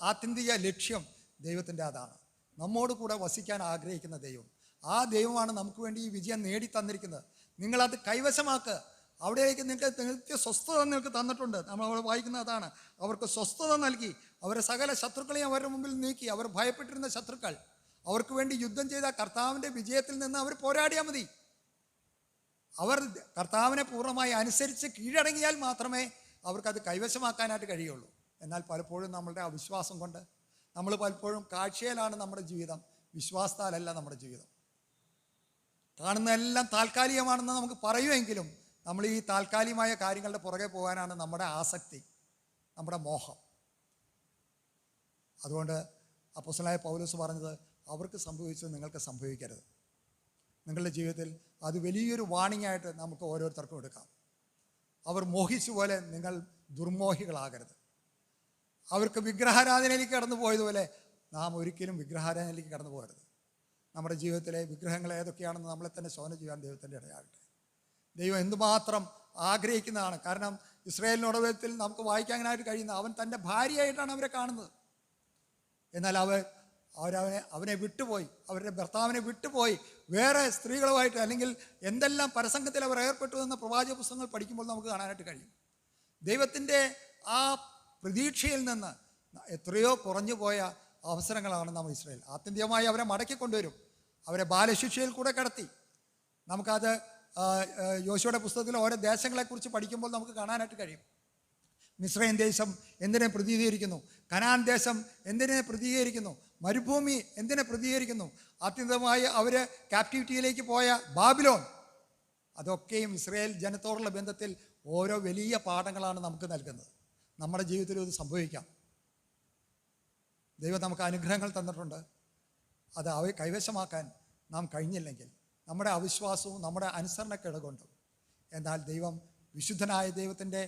ആത്യന്തിക ലക്ഷ്യം ദൈവത്തിൻ്റെ അതാണ്. നമ്മോട് കൂടെ വസിക്കാൻ ആഗ്രഹിക്കുന്ന ദൈവം. ആ ദൈവമാണ് നമുക്ക് വേണ്ടി ഈ വിജയം നേടിത്തന്നിരിക്കുന്നത്. നിങ്ങളത് കൈവശമാക്കുക. അവിടേക്ക് നിങ്ങൾക്ക് സ്വസ്ഥത നിങ്ങൾക്ക് തന്നിട്ടുണ്ട്. നമ്മൾ അവിടെ വായിക്കുന്നത് അതാണ്. അവർക്ക് സ്വസ്ഥത നൽകി. അവരെ സകല ശത്രുക്കളെയും അവരുടെ മുമ്പിൽ നീക്കി. അവർ ഭയപ്പെട്ടിരുന്ന ശത്രുക്കൾ, അവർക്ക് വേണ്ടി യുദ്ധം ചെയ്ത കർത്താവിൻ്റെ വിജയത്തിൽ നിന്ന് അവർ പോരാടിയാൽ മതി. അവർ കർത്താവിനെ പൂർണ്ണമായി അനുസരിച്ച് കീഴടങ്ങിയാൽ മാത്രമേ അവർക്കത് കൈവശമാക്കാനായിട്ട് കഴിയുള്ളൂ. എന്നാൽ പലപ്പോഴും നമ്മളുടെ അവിശ്വാസം കൊണ്ട് നമ്മൾ പലപ്പോഴും കാഴ്ചയിലാണ് നമ്മുടെ ജീവിതം, വിശ്വാസത്താലല്ല നമ്മുടെ ജീവിതം. കാണുന്നതെല്ലാം താൽക്കാലികമാണെന്ന് നമുക്ക് പറയുമെങ്കിലും നമ്മൾ ഈ താൽക്കാലികമായ കാര്യങ്ങളുടെ പുറകെ പോകാനാണ് നമ്മുടെ ആസക്തി, നമ്മുടെ മോഹം. അതുകൊണ്ട് അപ്പോസ്തലനായ പൗലോസ് പറഞ്ഞത്, അവർക്ക് സംഭവിച്ചത് നിങ്ങൾക്ക് സംഭവിക്കരുത്. നിങ്ങളുടെ ജീവിതത്തിൽ അത് വലിയൊരു വാണിംഗ് ആയിട്ട് നമുക്ക് ഓരോരുത്തർക്കും എടുക്കാം. അവർ മോഹിച്ച പോലെ നിങ്ങൾ ദുർമോഹികളാകരുത്. അവർക്ക് വിഗ്രഹാരാധനയിലേക്ക് കടന്നു പോയതുപോലെ നാം ഒരിക്കലും വിഗ്രഹാരാധനയിലേക്ക് കടന്നു പോകരുത്. നമ്മുടെ ജീവിതത്തിലെ വിഗ്രഹങ്ങൾ ഏതൊക്കെയാണെന്ന് നമ്മളെ തന്നെ ശോധന ചെയ്യാൻ ദൈവത്തിൻ്റെ ഇടയാകട്ടെ. ദൈവം എന്തുമാത്രം ആഗ്രഹിക്കുന്നതാണ്. കാരണം ഇസ്രായേലിനോടത്തിൽ നമുക്ക് വായിക്കാനായിട്ട് കഴിയുന്ന, അവൻ തൻ്റെ ഭാര്യയായിട്ടാണ് അവരെ കാണുന്നത്. എന്നാൽ അവനെ വിട്ടുപോയി, അവരുടെ ഭർത്താവിനെ വിട്ടുപോയി വേറെ സ്ത്രീകളുമായിട്ട് അല്ലെങ്കിൽ എന്തെല്ലാം പരസംഗത്തിൽ അവർ ഏർപ്പെട്ടു എന്ന പ്രവാചക പുസ്തകങ്ങൾ പഠിക്കുമ്പോൾ നമുക്ക് കാണാനായിട്ട് കഴിയും. ദൈവത്തിൻ്റെ ആ പ്രതീക്ഷയിൽ നിന്ന് എത്രയോ കുറഞ്ഞു പോയ അവസരങ്ങളാണ് നമ്മൾ ഇസ്രായേൽ. ആത്യന്തികമായി അവരെ മടക്കിക്കൊണ്ടുവരും. അവരെ ബാലശിക്ഷയിൽ കൂടെ കടത്തി. നമുക്കത് യോശുവയുടെ പുസ്തകത്തിൽ ഓരോ ദേശങ്ങളെക്കുറിച്ച് പഠിക്കുമ്പോൾ നമുക്ക് കാണാനായിട്ട് കഴിയും. മിസ്രയീം ദേശം എന്തിനെ പ്രതിനിധീകരിക്കുന്നു? കനാൻ ദേശം എന്തിനെ പ്രതികരിക്കുന്നു? മരുഭൂമി എന്തിനെ പ്രതികരിക്കുന്നു? ആത്യന്തികമായി അവർ ക്യാപ്റ്റിവിറ്റിയിലേക്ക് പോയ ബാബിലോൺ, അതൊക്കെയും ഇസ്രായേൽ ജനത്തോടുള്ള ബന്ധത്തിൽ ഓരോ വലിയ പാഠങ്ങളാണ് നമുക്ക് നൽകുന്നത്. നമ്മുടെ ജീവിതത്തിലും ഇത് സംഭവിക്കാം. ദൈവം നമുക്ക് അനുഗ്രഹങ്ങൾ തന്നിട്ടുണ്ട്. അത് കൈവശമാക്കാൻ നാം കഴിഞ്ഞില്ലെങ്കിൽ നമ്മുടെ അവിശ്വാസവും നമ്മുടെ അനുസരണക്കേട് കൊണ്ടും. എന്നാൽ ദൈവം വിശുദ്ധനായ ദൈവത്തിൻ്റെ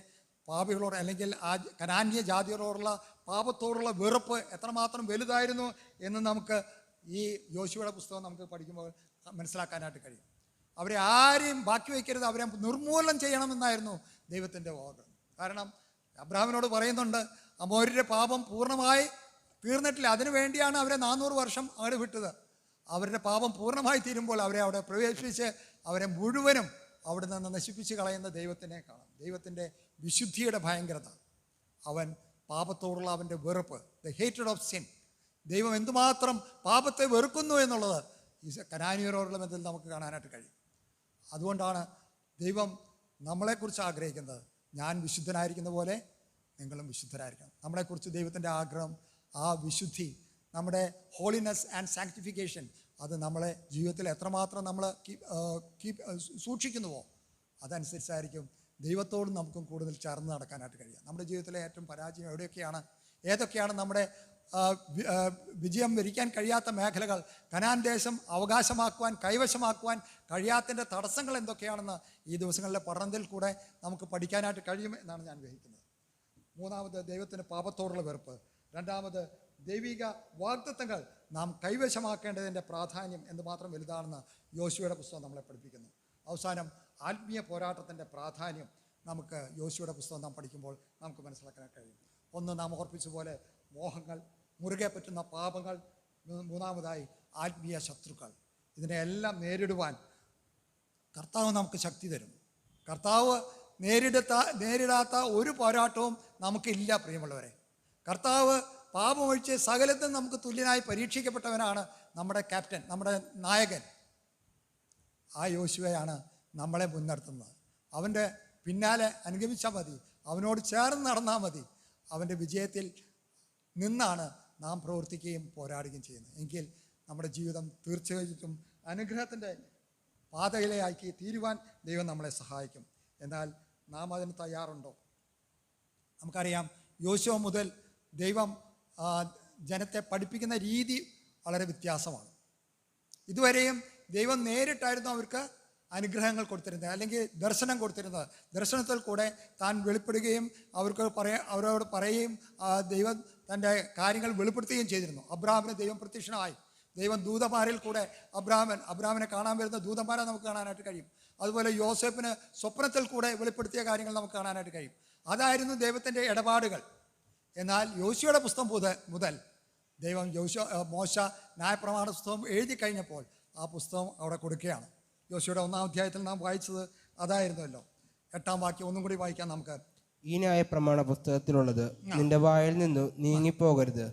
പാപികളോട് അല്ലെങ്കിൽ ആ കനാന്യ ജാതികളോടുള്ള പാപത്തോടുള്ള വെറുപ്പ് എത്രമാത്രം വലുതായിരുന്നു എന്ന് നമുക്ക് ഈ യോശുവയുടെ പുസ്തകം നമുക്ക് പഠിക്കുമ്പോൾ മനസ്സിലാക്കാനായിട്ട് കഴിയും. അവരെ ആരെയും ബാക്കി വയ്ക്കരുത്, അവരെ നിർമൂലനം ചെയ്യണമെന്നായിരുന്നു ദൈവത്തിൻ്റെ ഓർഡർ. കാരണം അബ്രാഹാമിനോട് പറയുന്നുണ്ട്, അമോര്യരുടെ പാപം പൂർണ്ണമായി തീർന്നിട്ടില്ല, അതിനു വേണ്ടിയാണ് അവരെ 400 വർഷം അവിടെ വിട്ടത്. അവരുടെ പാപം പൂർണ്ണമായി തീരുമ്പോൾ അവരെ അവിടെ പ്രവേശിപ്പിച്ച് അവരെ മുഴുവനും അവിടെ നിന്ന് നശിപ്പിച്ച് കളയുന്ന ദൈവത്തിനെ കാണാം. ദൈവത്തിൻ്റെ വിശുദ്ധിയുടെ ഭയങ്കരത, അവൻ പാപത്തോടുള്ള അവൻ്റെ വെറുപ്പ്, ദ ഹേറ്റഡ് ഓഫ് സിൻ. ദൈവം എന്തുമാത്രം പാപത്തെ വെറുക്കുന്നു എന്നുള്ളത് ഈ കനാനിയരോടുള്ള ബന്ധത്തിൽ നമുക്ക് കാണാനായിട്ട് കഴിയും. അതുകൊണ്ടാണ് ദൈവം നമ്മളെക്കുറിച്ച് ആഗ്രഹിക്കുന്നത്, ഞാൻ വിശുദ്ധനായിരിക്കുന്ന പോലെ നിങ്ങളും വിശുദ്ധരായിരിക്കണം. നമ്മളെക്കുറിച്ച് ദൈവത്തിൻ്റെ ആഗ്രഹം, ആ വിശുദ്ധി, നമ്മുടെ ഹോളിനെസ് ആൻഡ് സാങ്ക്ടിഫിക്കേഷൻ, അത് നമ്മളെ ജീവിതത്തിൽ എത്രമാത്രം നമ്മൾ സൂക്ഷിക്കുന്നുവോ അതനുസരിച്ചായിരിക്കും ദൈവത്തോടും നമുക്കും കൂടുതൽ ചേർന്ന് നടക്കാനായിട്ട് കഴിയുക. നമ്മുടെ ജീവിതത്തിലെ ഏറ്റവും പരാജയം ഏതൊക്കെയാണ് നമ്മുടെ വിജയം വരിക്കാൻ കഴിയാത്ത മേഖലകൾ, കനാൻ ദേശം അവകാശമാക്കുവാൻ കൈവശമാക്കുവാൻ കഴിയാത്തതിൻ്റെ തടസ്സങ്ങൾ എന്തൊക്കെയാണെന്ന് ഈ ദിവസങ്ങളിലെ പഠനത്തിൽ കൂടെ നമുക്ക് പഠിക്കാനായിട്ട് കഴിയും എന്നാണ് ഞാൻ ഗ്രഹിക്കുന്നത്. മൂന്നാമത്, ദൈവത്തിന് പാപത്തോടുള്ള വെറുപ്പ്. രണ്ടാമത്, ദൈവിക വാഗ്ദത്തങ്ങൾ നാം കൈവശമാക്കേണ്ടതിൻ്റെ പ്രാധാന്യം എന്തുമാത്രം വലുതാണെന്ന് യോശുവയുടെ പുസ്തകം നമ്മളെ പഠിപ്പിക്കുന്നു. അവസാനം, ആത്മീയ പോരാട്ടത്തിൻ്റെ പ്രാധാന്യം നമുക്ക് യോശുവയുടെ പുസ്തകം നാം പഠിക്കുമ്പോൾ നമുക്ക് മനസ്സിലാക്കാൻ കഴിയും. ഒന്ന്, നാം ഓർപ്പിച്ച പോലെ മോഹങ്ങൾ, മുറുകെ പറ്റുന്ന പാപങ്ങൾ. മൂന്നാമതായി, ആത്മീയ ശത്രുക്കൾ. ഇതിനെല്ലാം നേരിടുവാൻ കർത്താവ് നമുക്ക് ശക്തി തരും. കർത്താവ് നേരിടാത്ത ഒരു പോരാട്ടവും നമുക്കില്ല പ്രിയമുള്ളവരെ. കർത്താവ് പാപമൊഴിച്ച് സകലത്തും നമുക്ക് തുല്യനായി പരീക്ഷിക്കപ്പെട്ടവനാണ് നമ്മുടെ ക്യാപ്റ്റൻ, നമ്മുടെ നായകൻ. ആ യോശുവയാണ് നമ്മളെ മുൻനിർത്തുന്നത്. അവൻ്റെ പിന്നാലെ അനുഗമിച്ചാൽ മതി, അവനോട് ചേർന്ന് നടന്നാൽ മതി. അവൻ്റെ വിജയത്തിൽ നിന്നാണ് നാം പ്രവർത്തിക്കുകയും പോരാടുകയും ചെയ്യുന്നത്. എങ്കിൽ നമ്മുടെ ജീവിതം തീർച്ചയായിട്ടും അനുഗ്രഹത്തിൻ്റെ പാതയിലാക്കി തീരുവാൻ ദൈവം നമ്മളെ സഹായിക്കും. എന്നാൽ നാം അതിന് തയ്യാറുണ്ടോ? നമുക്കറിയാം, യോശുവ മുതൽ ദൈവം ജനത്തെ പഠിപ്പിക്കുന്ന രീതി വളരെ വ്യത്യാസമാണ്. ഇതുവരെയും ദൈവം നേരിട്ടായിരുന്നു അവർക്ക് അനുഗ്രഹങ്ങൾ കൊടുത്തിരുന്നത്, അല്ലെങ്കിൽ ദർശനം കൊടുത്തിരുന്നത്. ദർശനത്തിൽ കൂടെ താൻ വെളിപ്പെടുകയും അവരോട് പറയുകയും ദൈവം തൻ്റെ കാര്യങ്ങൾ വെളിപ്പെടുത്തുകയും ചെയ്തിരുന്നു. അബ്രാഹാമിന് ദൈവം പ്രത്യക്ഷനായി. ദൈവം ദൂതന്മാരിൽ കൂടെ അബ്രാഹാമിനെ കാണാൻ വരുന്ന ദൂതന്മാരെ നമുക്ക് കാണാനായിട്ട് കഴിയും. അതുപോലെ യോസേഫിന് സ്വപ്നത്തിൽ കൂടെ വെളിപ്പെടുത്തിയ കാര്യങ്ങൾ നമുക്ക് കാണാനായിട്ട് കഴിയും. അതായിരുന്നു ദൈവത്തിൻ്റെ ഇടപാടുകൾ. എന്നാൽ യോശുവയുടെ പുസ്തകം മുതൽ ദൈവം മോശ ന്യായപ്രമാണ പുസ്തകം എഴുതി കഴിഞ്ഞപ്പോൾ ആ പുസ്തകം അവിടെ കൊടുക്കുകയാണ്. യോശുവയുടെ 1-ാം അധ്യായത്തിൽ നാം വായിച്ചത് അതായിരുന്നല്ലോ. 8-ാം വാക്യം ഒന്നും കൂടി വായിക്കാം നമുക്ക്. ഈ ന്യായപ്രമാണ പുസ്തകത്തിലുള്ളത് നിന്റെ വായിൽ നിന്നു നീങ്ങിപ്പോകരുത്.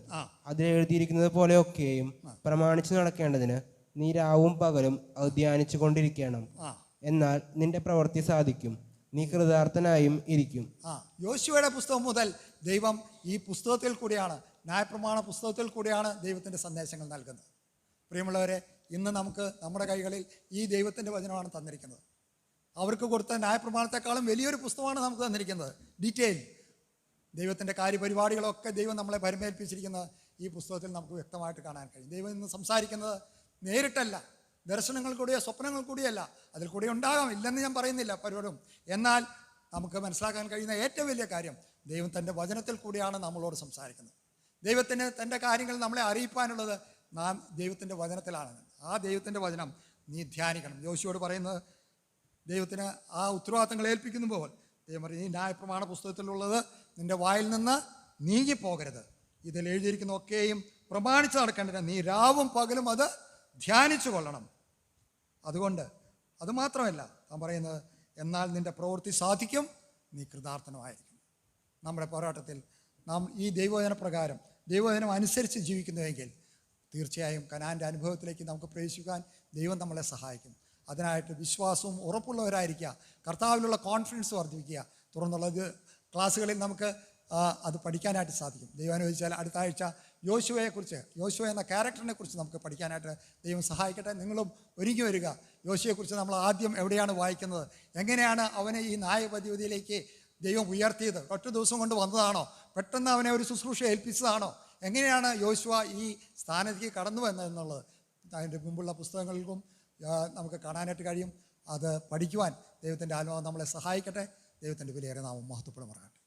അതിൽ എഴുതിയിരിക്കുന്നത് പോലെയൊക്കെയും പ്രമാണിച്ചു നടക്കേണ്ടതിന് നീ രാവും പകലും അത് ധ്യാനിച്ചു കൊണ്ടിരിക്കണം. എന്നാൽ നിന്റെ പ്രവൃത്തി സാധിക്കും, നീ കൃതാർത്ഥനായും ഇരിക്കും. യോശുവയുടെ പുസ്തകം മുതൽ ദൈവം ഈ പുസ്തകത്തിൽ കൂടിയാണ്, ന്യായപ്രമാണ പുസ്തകത്തിൽ കൂടിയാണ് ദൈവത്തിൻ്റെ സന്ദേശങ്ങൾ നൽകുന്നത്. പ്രിയമുള്ളവരെ, ഇന്ന് നമുക്ക് നമ്മുടെ കൈകളിൽ ഈ ദൈവത്തിൻ്റെ വചനമാണ് തന്നിരിക്കുന്നത്. അവർക്ക് കൊടുത്ത ന്യായപ്രമാണത്തെക്കാളും വലിയൊരു പുസ്തകമാണ് നമുക്ക് തന്നിരിക്കുന്നത്. ഡീറ്റെയിൽ ദൈവത്തിൻ്റെ കാര്യപരിപാടികളൊക്കെ ദൈവം നമ്മളെ പരിമേൽപ്പിച്ചിരിക്കുന്നത് ഈ പുസ്തകത്തിൽ നമുക്ക് വ്യക്തമായിട്ട് കാണാൻ കഴിയും. ദൈവം ഇന്ന് സംസാരിക്കുന്നത് നേരിട്ടല്ല, ദർശനങ്ങൾ കൂടിയോ സ്വപ്നങ്ങൾ കൂടിയല്ല. അതിൽ കൂടി ഉണ്ടാകാം, ഇല്ലെന്ന് ഞാൻ പറയുന്നില്ല പലരും. എന്നാൽ നമുക്ക് മനസ്സിലാക്കാൻ കഴിയുന്ന ഏറ്റവും വലിയ കാര്യം, ദൈവം തൻ്റെ വചനത്തിൽ കൂടിയാണ് നമ്മളോട് സംസാരിക്കുന്നത്. ദൈവത്തിന് തൻ്റെ കാര്യങ്ങൾ നമ്മളെ അറിയിപ്പാനുള്ളത് നാം ദൈവത്തിൻ്റെ വചനത്തിലാണ്. ആ ദൈവത്തിൻ്റെ വചനം നീ ധ്യാനിക്കണം. യോശുവോട് പറയുന്നത്, ദൈവത്തിന് ആ ഉത്തരവാദിത്തങ്ങൾ ഏൽപ്പിക്കുമ്പോൾ ദൈവം പറയും, ഈ ന്യായപ്രമാണ പുസ്തകത്തിലുള്ളത് നിൻ്റെ വായിൽ നിന്ന് നീങ്ങിപ്പോകരുത്. ഇതിൽ എഴുതിയിരിക്കുന്നതൊക്കെയും പ്രമാണിച്ച് നടക്കേണ്ടത് നീ രാവും പകലും അത് ധ്യാനിച്ചു കൊള്ളണം. അതുകൊണ്ട് അതുമാത്രമല്ല താൻ പറയുന്നത്, എന്നാൽ നിൻ്റെ പ്രവൃത്തി സാധിക്കും, നീ കൃതാർത്ഥനമായിരിക്കും. നമ്മുടെ പോരാട്ടത്തിൽ നാം ഈ ദൈവവചന പ്രകാരം ദൈവവചനം അനുസരിച്ച് ജീവിക്കുന്നുവെങ്കിൽ തീർച്ചയായും കനാൻ്റെ അനുഭവത്തിലേക്ക് നമുക്ക് പ്രവേശിക്കാൻ ദൈവം നമ്മളെ സഹായിക്കും. അതിനായിട്ട് വിശ്വാസവും ഉറപ്പുള്ളവരായിരിക്കുക, കർത്താവിലുള്ള കോൺഫിഡൻസ് വർദ്ധിപ്പിക്കുക. തുടർന്നുള്ള ക്ലാസ്സുകളിൽ നമുക്ക് അത് പഠിക്കാനായിട്ട് സാധിക്കും. ദൈവം അനുവദിച്ചാൽ അടുത്ത ആഴ്ച യോശുവ എന്ന ക്യാരക്ടറിനെ കുറിച്ച് നമുക്ക് പഠിക്കാനായിട്ട് ദൈവം സഹായിക്കട്ടെ. നിങ്ങളും ഒരുങ്ങി വരിക. യോശുവയെക്കുറിച്ച് നമ്മൾ ആദ്യം എവിടെയാണ് വായിക്കുന്നത്? എങ്ങനെയാണ് അവനെ ഈ ന്യായപദ്ധതിയിലേക്ക് ദൈവം ഉയർത്തിയത്? ഒറ്റ ദിവസം കൊണ്ട് വന്നതാണോ? പെട്ടെന്ന് അവനെ ഒരു ശുശ്രൂഷ ഏൽപ്പിച്ചതാണോ? എങ്ങനെയാണ് യോശുവ ഈ സ്ഥാനത്തേക്ക് കടന്നു എന്നുള്ളത് അതിൻ്റെ മുമ്പുള്ള പുസ്തകങ്ങൾക്കും നമുക്ക് കാണാനായിട്ട് കഴിയും. അത് പഠിക്കുവാൻ ദൈവത്തിൻ്റെ ആത്മാവ് നമ്മളെ സഹായിക്കട്ടെ. ദൈവത്തിൻ്റെ വിലയേറെ നാമം മഹത്വപ്പെടുമാറാകട്ടെ.